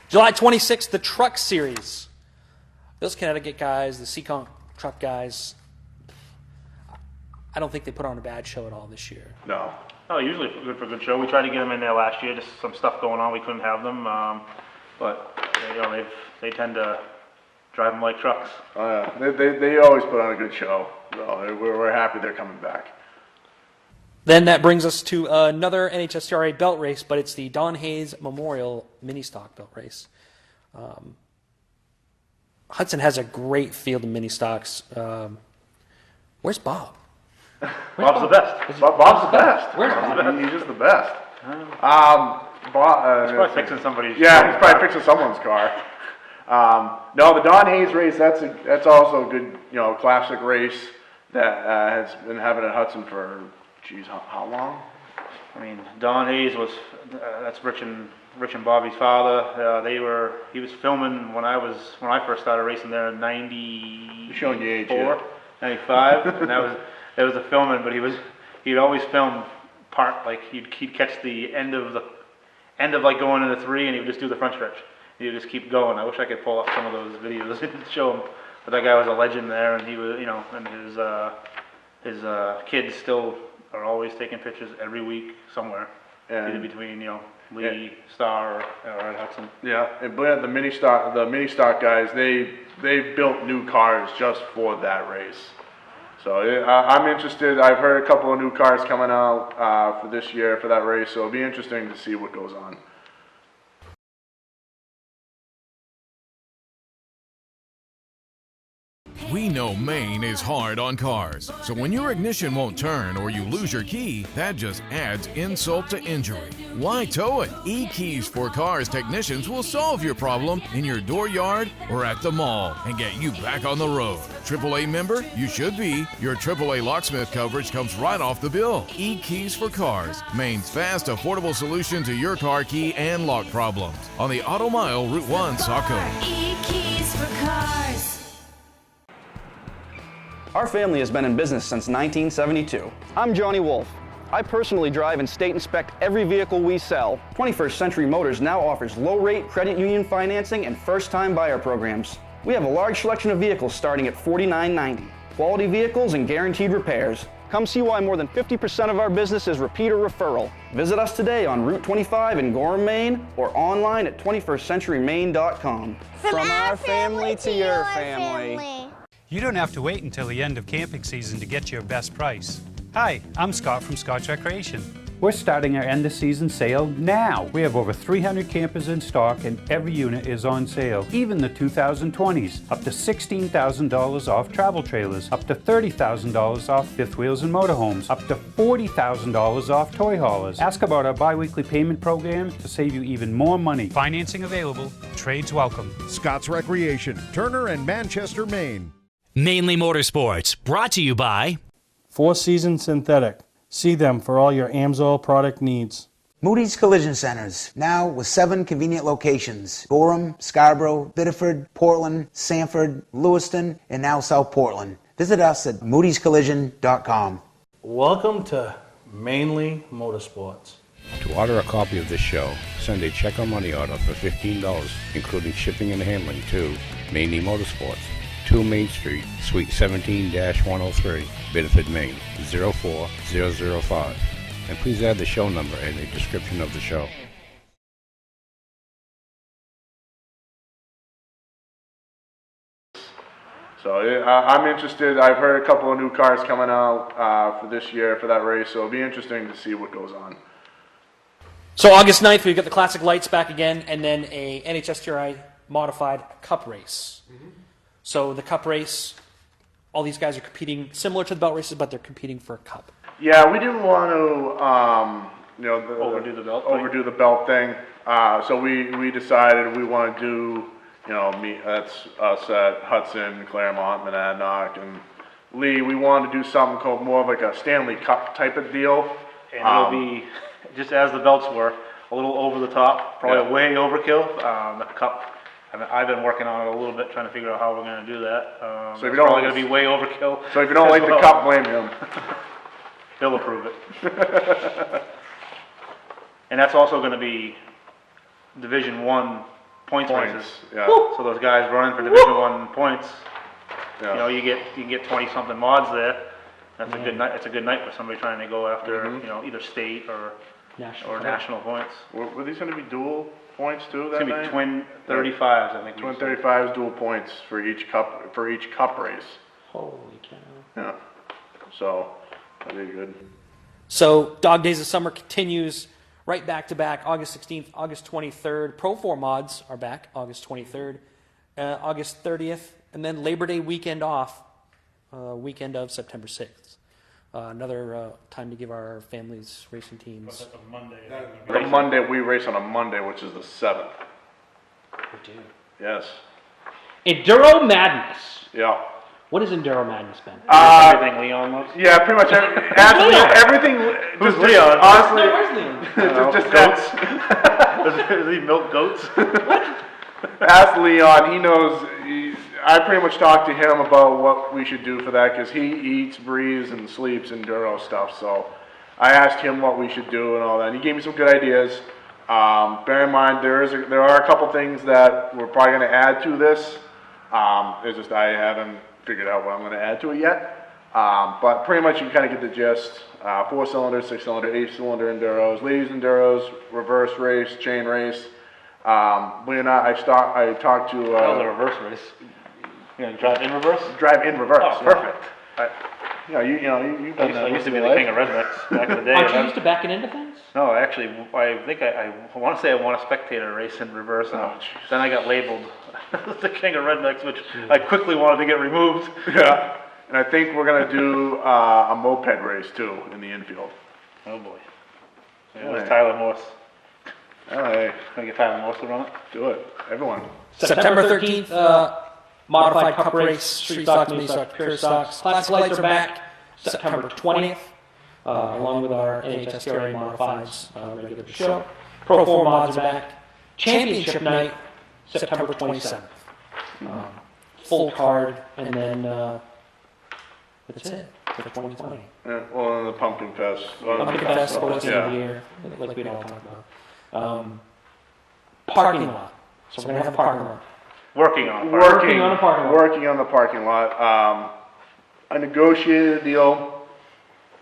[SPEAKER 23] July 26th, the Truck Series. those Connecticut guys, the Seekonk truck guys, I don't think they put on a bad show at all this year.
[SPEAKER 24] No. Oh, usually good for a good show. We tried to get them in there last year, just some stuff going on. We couldn't have them, but they tend to drive them like trucks.
[SPEAKER 25] Oh yeah, they always put on a good show. So we're happy they're coming back.
[SPEAKER 23] Then that brings us to another NHSCRA belt race, but it's the Don Hayes Memorial Mini Stock Belt Race. Hudson has a great field of mini stocks. Where's Bob?
[SPEAKER 24] Bob's the best.
[SPEAKER 25] Bob's the best.
[SPEAKER 23] Where's Bob?
[SPEAKER 25] He's just the best.
[SPEAKER 24] Bob, he's probably fixing somebody's.
[SPEAKER 25] Yeah, he's probably fixing someone's car. No, the Don Hayes race. That's also a good, classic race that has been having at Hudson for, geez, how long?
[SPEAKER 24] I mean, Don Hayes was that's Rich and Bobby's father. He was filming when I first started racing there in '94,
[SPEAKER 25] showing your age, yeah.
[SPEAKER 24] 95, and that was the filming. But he'd always film like he'd catch the end of like going into 3, and he would just do the front stretch. He would just keep going. I wish I could pull up some of those videos and show him. But that guy was a legend there, and he was, and his kids still are always taking pictures every week somewhere, either between Lee, Star, or at Hudson.
[SPEAKER 25] Yeah, but the mini stock guys, they built new cars just for that race. So I'm interested. I've heard a couple of new cars coming out for this year for that race, so it'll be interesting to see what goes on.
[SPEAKER 16] We know Maine is hard on cars, so when your ignition won't turn or you lose your key, that just adds insult to injury. Why tow it? E-Keys for Cars technicians will solve your problem in your dooryard or at the mall and get you back on the road. AAA member? You should be. Your AAA locksmith coverage comes right off the bill. E-Keys for Cars, Maine's fast, affordable solution to your car key and lock problems. On the Auto Mile, Route 1, Saco.
[SPEAKER 3] E-Keys for Cars.
[SPEAKER 17] Our family has been in business since 1972. I'm Johnny Wolf. I personally drive and state inspect every vehicle we sell. 21st Century Motors now offers low-rate credit union financing and first-time buyer programs. We have a large selection of vehicles starting at $49.90. Quality vehicles and guaranteed repairs. Come see why more than 50% of our business is repeat or referral. Visit us today on Route 25 in Gorham, Maine, or online at 21stcenturymaine.com.
[SPEAKER 18] From our family to your family.
[SPEAKER 15] You don't have to wait until the end of camping season to get your best price. Hi, I'm Scott from Scotch Recreation. We're starting our end of season sale now. We have over 300 campers in stock and every unit is on sale. Even the 2020s, up to $16,000 off travel trailers, up to $30,000 off fifth wheels and motorhomes, up to $40,000 off toy haulers. Ask about our bi-weekly payment program to save you even more money. Financing available, trades welcome.
[SPEAKER 16] Scott's Recreation, Turner and Manchester, Maine.
[SPEAKER 6] Mainly Motorsports, brought to you by
[SPEAKER 14] Four Seasons Synthetic. See them for all your AMSOIL product needs.
[SPEAKER 20] Moody's Collision Centers, now with 7 convenient locations. Gorham, Scarborough, Biddeford, Portland, Sanford, Lewiston, and now South Portland. Visit us at moodyscollision.com.
[SPEAKER 14] Welcome to Mainly Motorsports.
[SPEAKER 4] To order a copy of this show, send a check or money order for $15, including shipping and handling to Mainly Motorsports, 2 Main Street, Suite 17-103, Biddeford, Maine, 04005. And please add the show number in the description of the show.
[SPEAKER 25] So I'm interested. I've heard a couple of new cars coming out for this year for that race, so it'll be interesting to see what goes on.
[SPEAKER 23] So August 9th, we've got the Classic Lights back again, and then a NHSTRI modified Cup race. So the Cup race, all these guys are competing similar to the belt races, but they're competing for a Cup.
[SPEAKER 25] Yeah, we didn't want to,
[SPEAKER 24] Overdo the belt
[SPEAKER 25] thing. So we decided we want to do, that's us at Hudson, Claremont, Monadnock, and Lee. We wanted to do something called more of like a Stanley Cup type of deal.
[SPEAKER 24] And it'll be, just as the belts were, a little over the top, probably way overkill. The Cup, I've been working on it a little bit, trying to figure out how we're going to do that.
[SPEAKER 25] So if you
[SPEAKER 24] it's
[SPEAKER 25] don't
[SPEAKER 24] probably going to be way overkill.
[SPEAKER 25] So if you don't like the Cup, blame him.
[SPEAKER 24] He'll approve it. And that's also going to be Division 1 points
[SPEAKER 25] Points,
[SPEAKER 24] races.
[SPEAKER 25] yeah.
[SPEAKER 24] So those guys running for Division I points, you know, you can get 20-something mods there. That's a good night. It's a good night for somebody trying to go after, you know, either state or national points.
[SPEAKER 25] Were these going to be dual points too
[SPEAKER 24] It's
[SPEAKER 25] that
[SPEAKER 24] gonna
[SPEAKER 25] night?
[SPEAKER 24] be twin 35s, I think.
[SPEAKER 25] Twin 35s, dual points for each cup race.
[SPEAKER 23] Holy cow.
[SPEAKER 25] Yeah. So that'd be good.
[SPEAKER 23] So Dog Days of Summer continues right back to back, August 16th, August 23rd. Pro 4 mods are back, August 23rd, August 30th, and then Labor Day weekend off, weekend of September 6th. Another time to give our families racing teams.
[SPEAKER 25] Monday, we race on a Monday, which is the 7th.
[SPEAKER 23] We do.
[SPEAKER 25] Yes.
[SPEAKER 23] Enduro Madness.
[SPEAKER 25] Yeah.
[SPEAKER 23] What is Enduro Madness, Ben?
[SPEAKER 24] Everything Leon loves?
[SPEAKER 25] Yeah, pretty much everything.
[SPEAKER 24] Who's
[SPEAKER 25] just
[SPEAKER 24] Leon?
[SPEAKER 25] Honestly,
[SPEAKER 23] No, where's Leon?
[SPEAKER 25] just
[SPEAKER 24] goats. Does he milk goats?
[SPEAKER 25] Ask Leon. He knows. I pretty much talked to him about what we should do for that because he eats, breathes, and sleeps enduro stuff. So I asked him what we should do and all that. And he gave me some good ideas. Bear in mind, there are a couple things that we're probably going to add to this. It's just I haven't figured out what I'm going to add to it yet. But pretty much you can kind of get the gist. 4-cylinder, 6-cylinder, 8-cylinder enduros, ladies enduros, reverse race, chain race. I talked to.
[SPEAKER 24] That was a reverse race. You know, drive in reverse?
[SPEAKER 25] Drive in reverse.
[SPEAKER 24] Oh, perfect.
[SPEAKER 25] You've done that.
[SPEAKER 24] I used to be the king of rednecks back in the day.
[SPEAKER 23] Aren't you used to backing into things?
[SPEAKER 24] No, actually, I think I want to say I won a spectator race in reverse, and then I got labeled the king of rednecks, which I quickly wanted to get removed.
[SPEAKER 25] Yeah, and I think we're gonna do a moped race too in the infield.
[SPEAKER 24] Oh boy. Yeah,
[SPEAKER 25] Hey.
[SPEAKER 24] there's Tyler Morse.
[SPEAKER 25] Oh, hey.
[SPEAKER 24] Can I get Tyler Morse to run it?
[SPEAKER 25] Do it, everyone.
[SPEAKER 23] September 13th, Modified Cup Race, Street Stocks, Mini Stocks, Pure Stocks. Classic Lights are back September 20th, along with our NHSCRA Modifieds ready to the show. Pro 4 mods are back. Championship night, September 27th. Full card, and then that's it for 2020.
[SPEAKER 25] Yeah, well, and the Pumpkin Fest.
[SPEAKER 23] Pumpkin Fest, of course, the end of the year, like we all talked about. Parking lot. So we're going to have a parking lot.
[SPEAKER 24] Working on
[SPEAKER 23] a parking lot.
[SPEAKER 25] Working on the parking lot. I negotiated a deal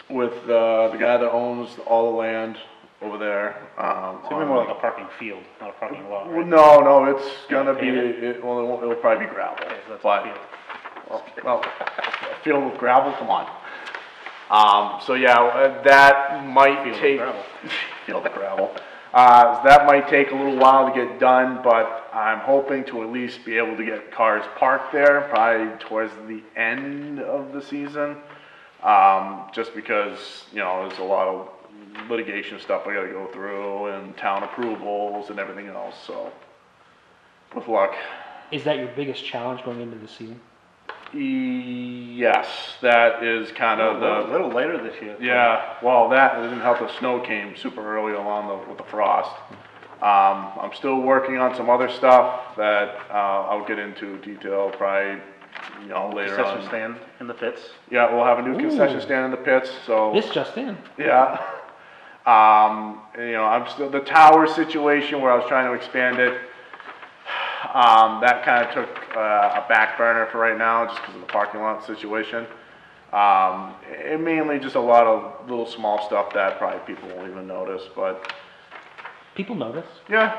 [SPEAKER 25] with the guy that owns all the land over there.
[SPEAKER 24] It's gonna be more like a parking field, not a parking lot, right?
[SPEAKER 25] No, it's gonna be. It'll probably be gravel.
[SPEAKER 24] Okay, so that's
[SPEAKER 25] but,
[SPEAKER 24] a field.
[SPEAKER 25] well, a field with gravel. Come on. So yeah, that might take field of gravel. That might take a little while to get done, but I'm hoping to at least be able to get cars parked there probably towards the end of the season. Just because, there's a lot of litigation stuff I gotta go through and town approvals and everything else, so with luck.
[SPEAKER 23] Is that your biggest challenge going into the season?
[SPEAKER 25] Yes, that is kind of
[SPEAKER 24] a little later this year.
[SPEAKER 25] Yeah, well, that didn't help. The snow came super early along with the frost. I'm still working on some other stuff that I'll get into detail probably, later on.
[SPEAKER 24] Concession stand in the pits.
[SPEAKER 25] Yeah, we'll have a new concession stand in the pits. So
[SPEAKER 23] this just in.
[SPEAKER 25] Yeah. I'm still the tower situation where I was trying to expand it. That kind of took a back burner for right now just because of the parking lot situation. And mainly just a lot of little small stuff that probably people won't even notice, but...
[SPEAKER 23] People notice?
[SPEAKER 25] Yeah.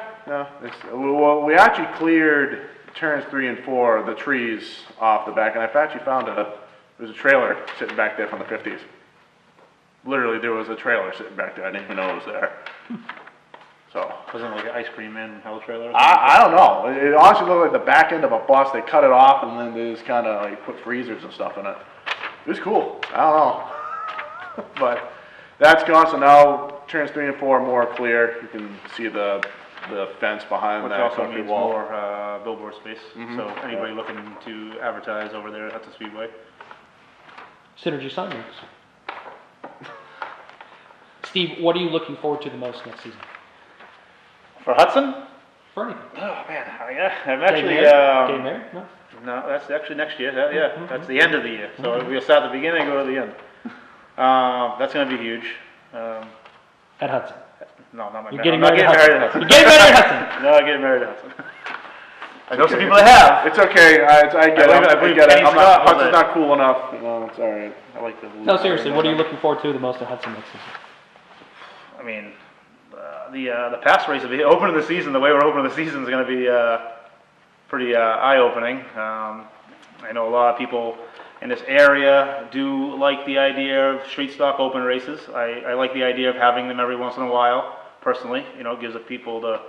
[SPEAKER 25] Well, we actually cleared turns 3 and 4, the trees off the back, and I've actually found there's a trailer sitting back there from the 50s. Literally, there was a trailer sitting back there. I didn't even know it was there. So
[SPEAKER 24] wasn't it like an ice cream man hell trailer?
[SPEAKER 25] I don't know. It honestly looked like the back end of a bus. They cut it off and then they just kind of like put freezers and stuff in it. It was cool. I don't know. But that's gone. So now turns 3 and 4 are more clear. You can see the fence behind
[SPEAKER 24] which
[SPEAKER 25] that
[SPEAKER 24] also
[SPEAKER 25] concrete
[SPEAKER 24] means
[SPEAKER 25] wall.
[SPEAKER 24] more billboard space. So anybody looking to advertise over there at the Speedway.
[SPEAKER 23] Synergy Signings. Steve, what are you looking forward to the most next season?
[SPEAKER 24] For Hudson?
[SPEAKER 23] For anything.
[SPEAKER 24] Oh man, I'm actually
[SPEAKER 23] Getting married? No?
[SPEAKER 24] No, that's actually next year. Yeah, that's the end of the year. So we'll start at the beginning and go to the end. That's going to be huge.
[SPEAKER 23] At Hudson?
[SPEAKER 24] No, not my
[SPEAKER 23] You're
[SPEAKER 24] marriage.
[SPEAKER 23] getting married at Hudson.
[SPEAKER 24] Hudson.
[SPEAKER 23] You're getting married at Hudson.
[SPEAKER 24] No, I'm getting married at Hudson. I know some people that have.
[SPEAKER 25] It's okay. I get it.
[SPEAKER 24] I
[SPEAKER 25] I
[SPEAKER 24] believe
[SPEAKER 25] get it.
[SPEAKER 24] Kenny
[SPEAKER 25] I'm
[SPEAKER 24] Scott
[SPEAKER 25] not,
[SPEAKER 24] was
[SPEAKER 25] Hudson's
[SPEAKER 24] it.
[SPEAKER 25] not cool enough. No, it's all right. I like the.
[SPEAKER 23] No, seriously, what are you looking forward to the most at Hudson next season?
[SPEAKER 24] I mean, the pass race, opening the season, the way we're opening the season is going to be pretty eye-opening. I know a lot of people in this area do like the idea of street stock open races. I like the idea of having them every once in a while, personally. You know, it gives the people a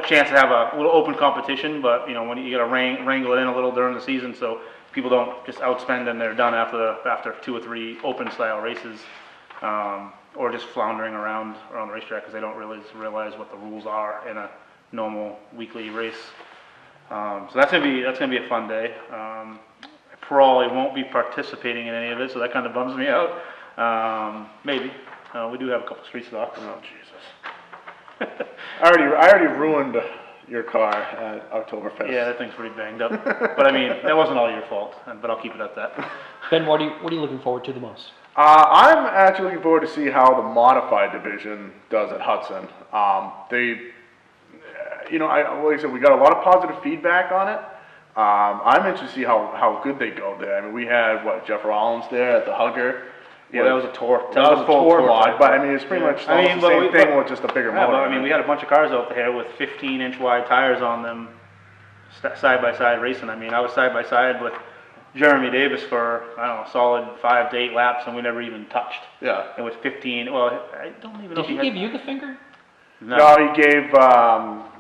[SPEAKER 24] chance to have a little open competition, but you know, when you got to wrangle it in a little during the season, so people don't just outspend and they're done after 2 or 3 open style races, or just floundering around the racetrack because they don't really realize what the rules are in a normal weekly race. So that's gonna be a fun day. I probably won't be participating in any of it, so that kind of bums me out. Maybe we do have a couple street stocks.
[SPEAKER 25] Oh Jesus! I already ruined your car at Oktoberfest.
[SPEAKER 24] Yeah, that thing's pretty banged up. But I mean, that wasn't all your fault. But I'll keep it at that.
[SPEAKER 23] Ben, what are you looking forward to the most?
[SPEAKER 25] I'm actually looking forward to see how the modified division does at Hudson. Like I said, we got a lot of positive feedback on it. I'm interested to see how good they go there. I mean, we had Jeff Rollins there at the Hugger.
[SPEAKER 24] Yeah, that was a tour.
[SPEAKER 25] That was a tour mod, but I mean, it's pretty much the same thing with just a bigger motor.
[SPEAKER 24] I mean, we had a bunch of cars out there with 15-inch wide tires on them, side by side racing. I mean, I was side by side with Jeremy Davis for, I don't know, a solid 5 to 8 laps, and we never even touched.
[SPEAKER 25] Yeah.
[SPEAKER 24] And with 15, well, I don't even know
[SPEAKER 23] Did he give you the finger?
[SPEAKER 25] No, he gave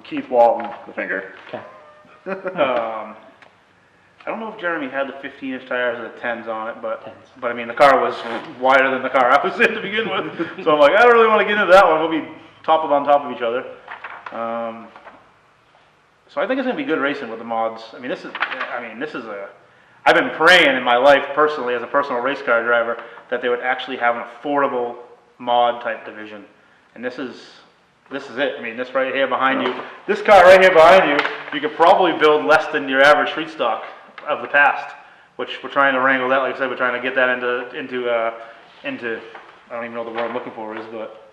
[SPEAKER 25] Keith Walton the finger.
[SPEAKER 23] Okay.
[SPEAKER 24] I don't know if Jeremy had the 15-inch tires or the 10s on it, but I mean, the car was wider than the car I was in to begin with. So I'm like, I don't really want to get into that one. We'll be toppled on top of each other. So I think it's going to be good racing with the mods. I mean, this is I've been praying in my life personally as a personal race car driver that they would actually have an affordable mod type division. And this is it. I mean, this right here behind you, this car right here behind you, you could probably build less than your average street stock of the past, which we're trying to wrangle that. Like I said, we're trying to get that into I don't even know what the word I'm looking for is, but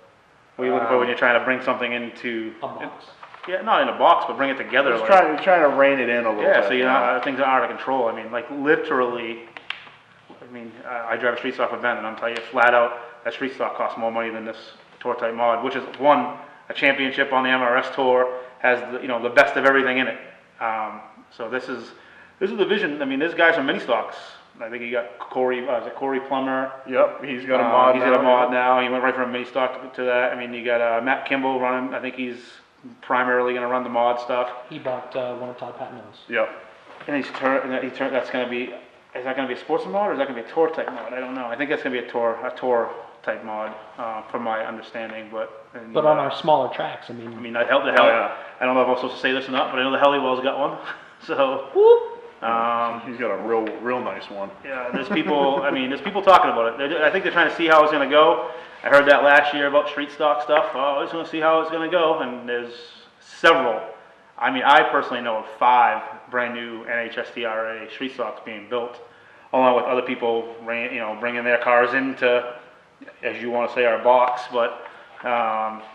[SPEAKER 24] what are you looking for when you're trying to bring something into
[SPEAKER 23] a box?
[SPEAKER 24] Yeah, not in a box, but bring it together.
[SPEAKER 25] You're trying to rein it in a little bit.
[SPEAKER 24] Yeah, so you know, things are out of control. I mean, like literally, I drive a street stock with Ben, and I'm telling you flat out, that street stock costs more money than this tour type mod, which is won a championship on the MRS tour, has the best of everything in it. So this is the vision. I mean, this guy's from mini stocks. I think he got Corey Plummer.
[SPEAKER 25] Yep, he's got a mod.
[SPEAKER 24] He's got a mod now. He went right from a mini stock to that. I mean, you got Matt Kimball running. I think he's primarily going to run the mod stuff.
[SPEAKER 23] He bought one of Todd Patino's.
[SPEAKER 25] Yep.
[SPEAKER 24] And that's going to be. Is that going to be a sportsman mod or is that going to be a tour type mod? I don't know. I think that's going to be a tour type mod, from my understanding. But
[SPEAKER 23] on our smaller tracks,
[SPEAKER 24] I mean, the hell. I don't know if I'm supposed to say this or not, but I know the Hellywell's got one. So.
[SPEAKER 25] He's got a real nice one.
[SPEAKER 24] Yeah, there's people talking about it. I think they're trying to see how it's going to go. I heard that last year about street stock stuff. Oh, I just want to see how it's going to go. And there's several. I mean, I personally know of 5 brand new NHSTRA street stocks being built, along with other people, bringing their cars into, as you want to say, our box. But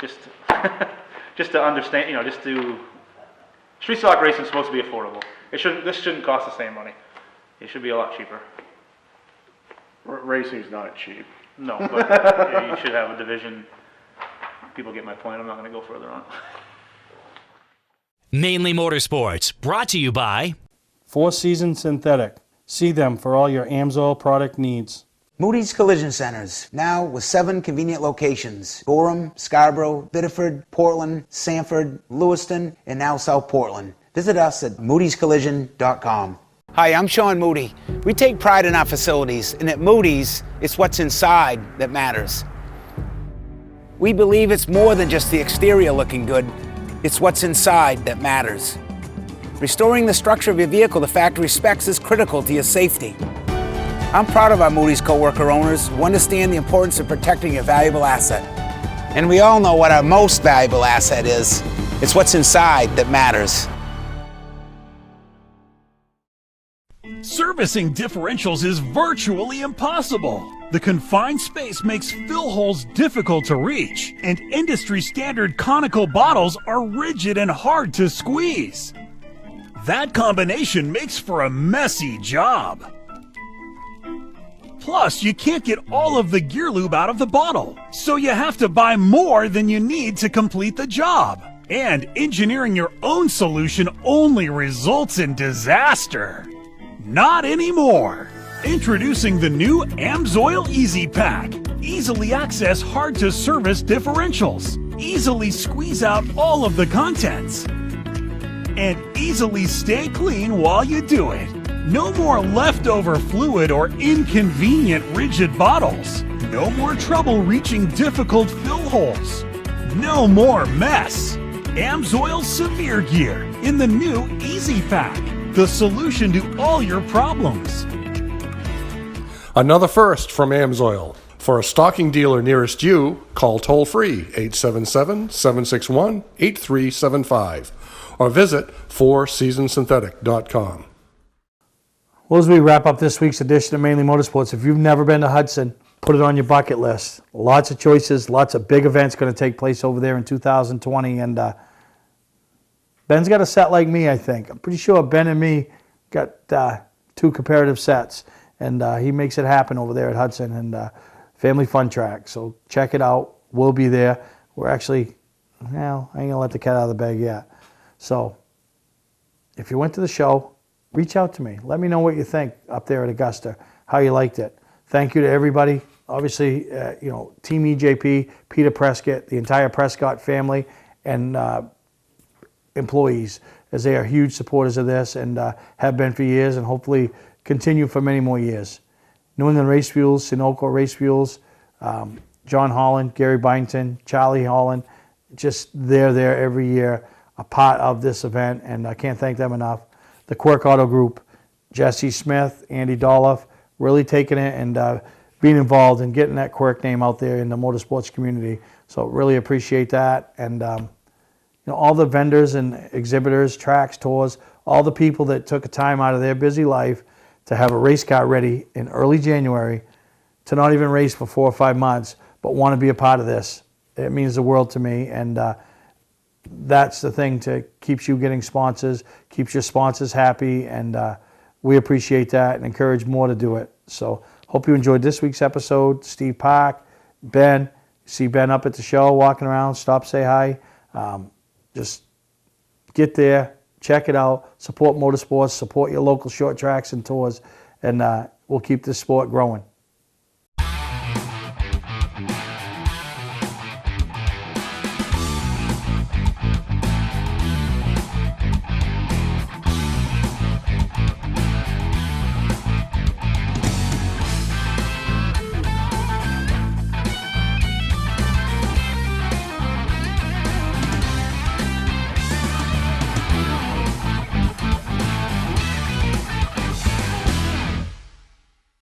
[SPEAKER 24] just to understand, street stock racing is supposed to be affordable. This shouldn't cost the same money. It should be a lot cheaper.
[SPEAKER 25] Racing's not cheap.
[SPEAKER 24] No, but you should have a division. People get my point. I'm not going to go further on.
[SPEAKER 6] Mainly Motorsports, brought to you by
[SPEAKER 1] Four Seasons Synthetic. See them for all your AMSOIL product needs.
[SPEAKER 20] Moody's Collision Centers, now with 7 convenient locations: Gorham, Scarborough, Biddeford, Portland, Sanford, Lewiston, and now South Portland. Visit us at moodyscollision.com. Hi, I'm Sean Moody. We take pride in our facilities, and at Moody's, it's what's inside that matters. We believe it's more than just the exterior looking good, it's what's inside that matters. Restoring the structure of your vehicle to factory specs is critical to your safety. I'm proud of our Moody's coworker owners who understand the importance of protecting your valuable asset. And we all know what our most valuable asset is. It's what's inside that matters.
[SPEAKER 7] Servicing differentials is virtually impossible. The confined space makes fill holes difficult to reach, and industry-standard conical bottles are rigid and hard to squeeze. That combination makes for a messy job. Plus, you can't get all of the gear lube out of the bottle, so you have to buy more than you need to complete the job. And engineering your own solution only results in disaster. Not anymore. Introducing the new AMSOIL Easy Pack. Easily access hard-to-service differentials. Easily squeeze out all of the contents. And easily stay clean while you do it. No more leftover fluid or inconvenient rigid bottles. No more trouble reaching difficult fill holes. No more mess. AMSOIL Severe Gear in the new Easy Pack. The solution to all your problems.
[SPEAKER 9] Another first from AMSOIL. For a stocking dealer nearest you, call toll-free 877-761-8375 or visit fourseasonsynthetic.com.
[SPEAKER 1] Well, as we wrap up this week's edition of Mainly Motorsports, if you've never been to Hudson, put it on your bucket list. Lots of choices, lots of big events going to take place over there in 2020. And Ben's got a set like me, I think. I'm pretty sure Ben and me got 2 comparative sets. And he makes it happen over there at Hudson and Family Fun Track. So check it out. We'll be there. We're actually, well, I ain't going to let the cat out of the bag yet. So if you went to the show, reach out to me. Let me know what you think up there at Augusta, how you liked it. Thank you to everybody. Obviously, Team EJP, Peter Prescott, the entire Prescott family, and employees, as they are huge supporters of this and have been for years and hopefully continue for many more years. New England Race Fuels, Sunoco Race Fuels, John Holland, Gary Byington, Charlie Holland, just they're there every year, a part of this event, and I can't thank them enough. The Quirk Auto Group, Jesse Smith, Andy Dolph, really taking it and being involved in getting that Quirk name out there in the motorsports community. So really appreciate that. And all the vendors and exhibitors, tracks, tours, all the people that took a time out of their busy life to have a race car ready in early January, to not even race for 4 or 5 months, but want to be a part of this. It means the world to me. And that's the thing that keeps you getting sponsors, keeps your sponsors happy, and we appreciate that and encourage more to do it. So hope you enjoyed this week's episode. Steve Park, Ben, see Ben up at the show walking around, stop, say hi. Just get there, check it out, support motorsports, support your local short tracks and tours, and we'll keep this sport growing.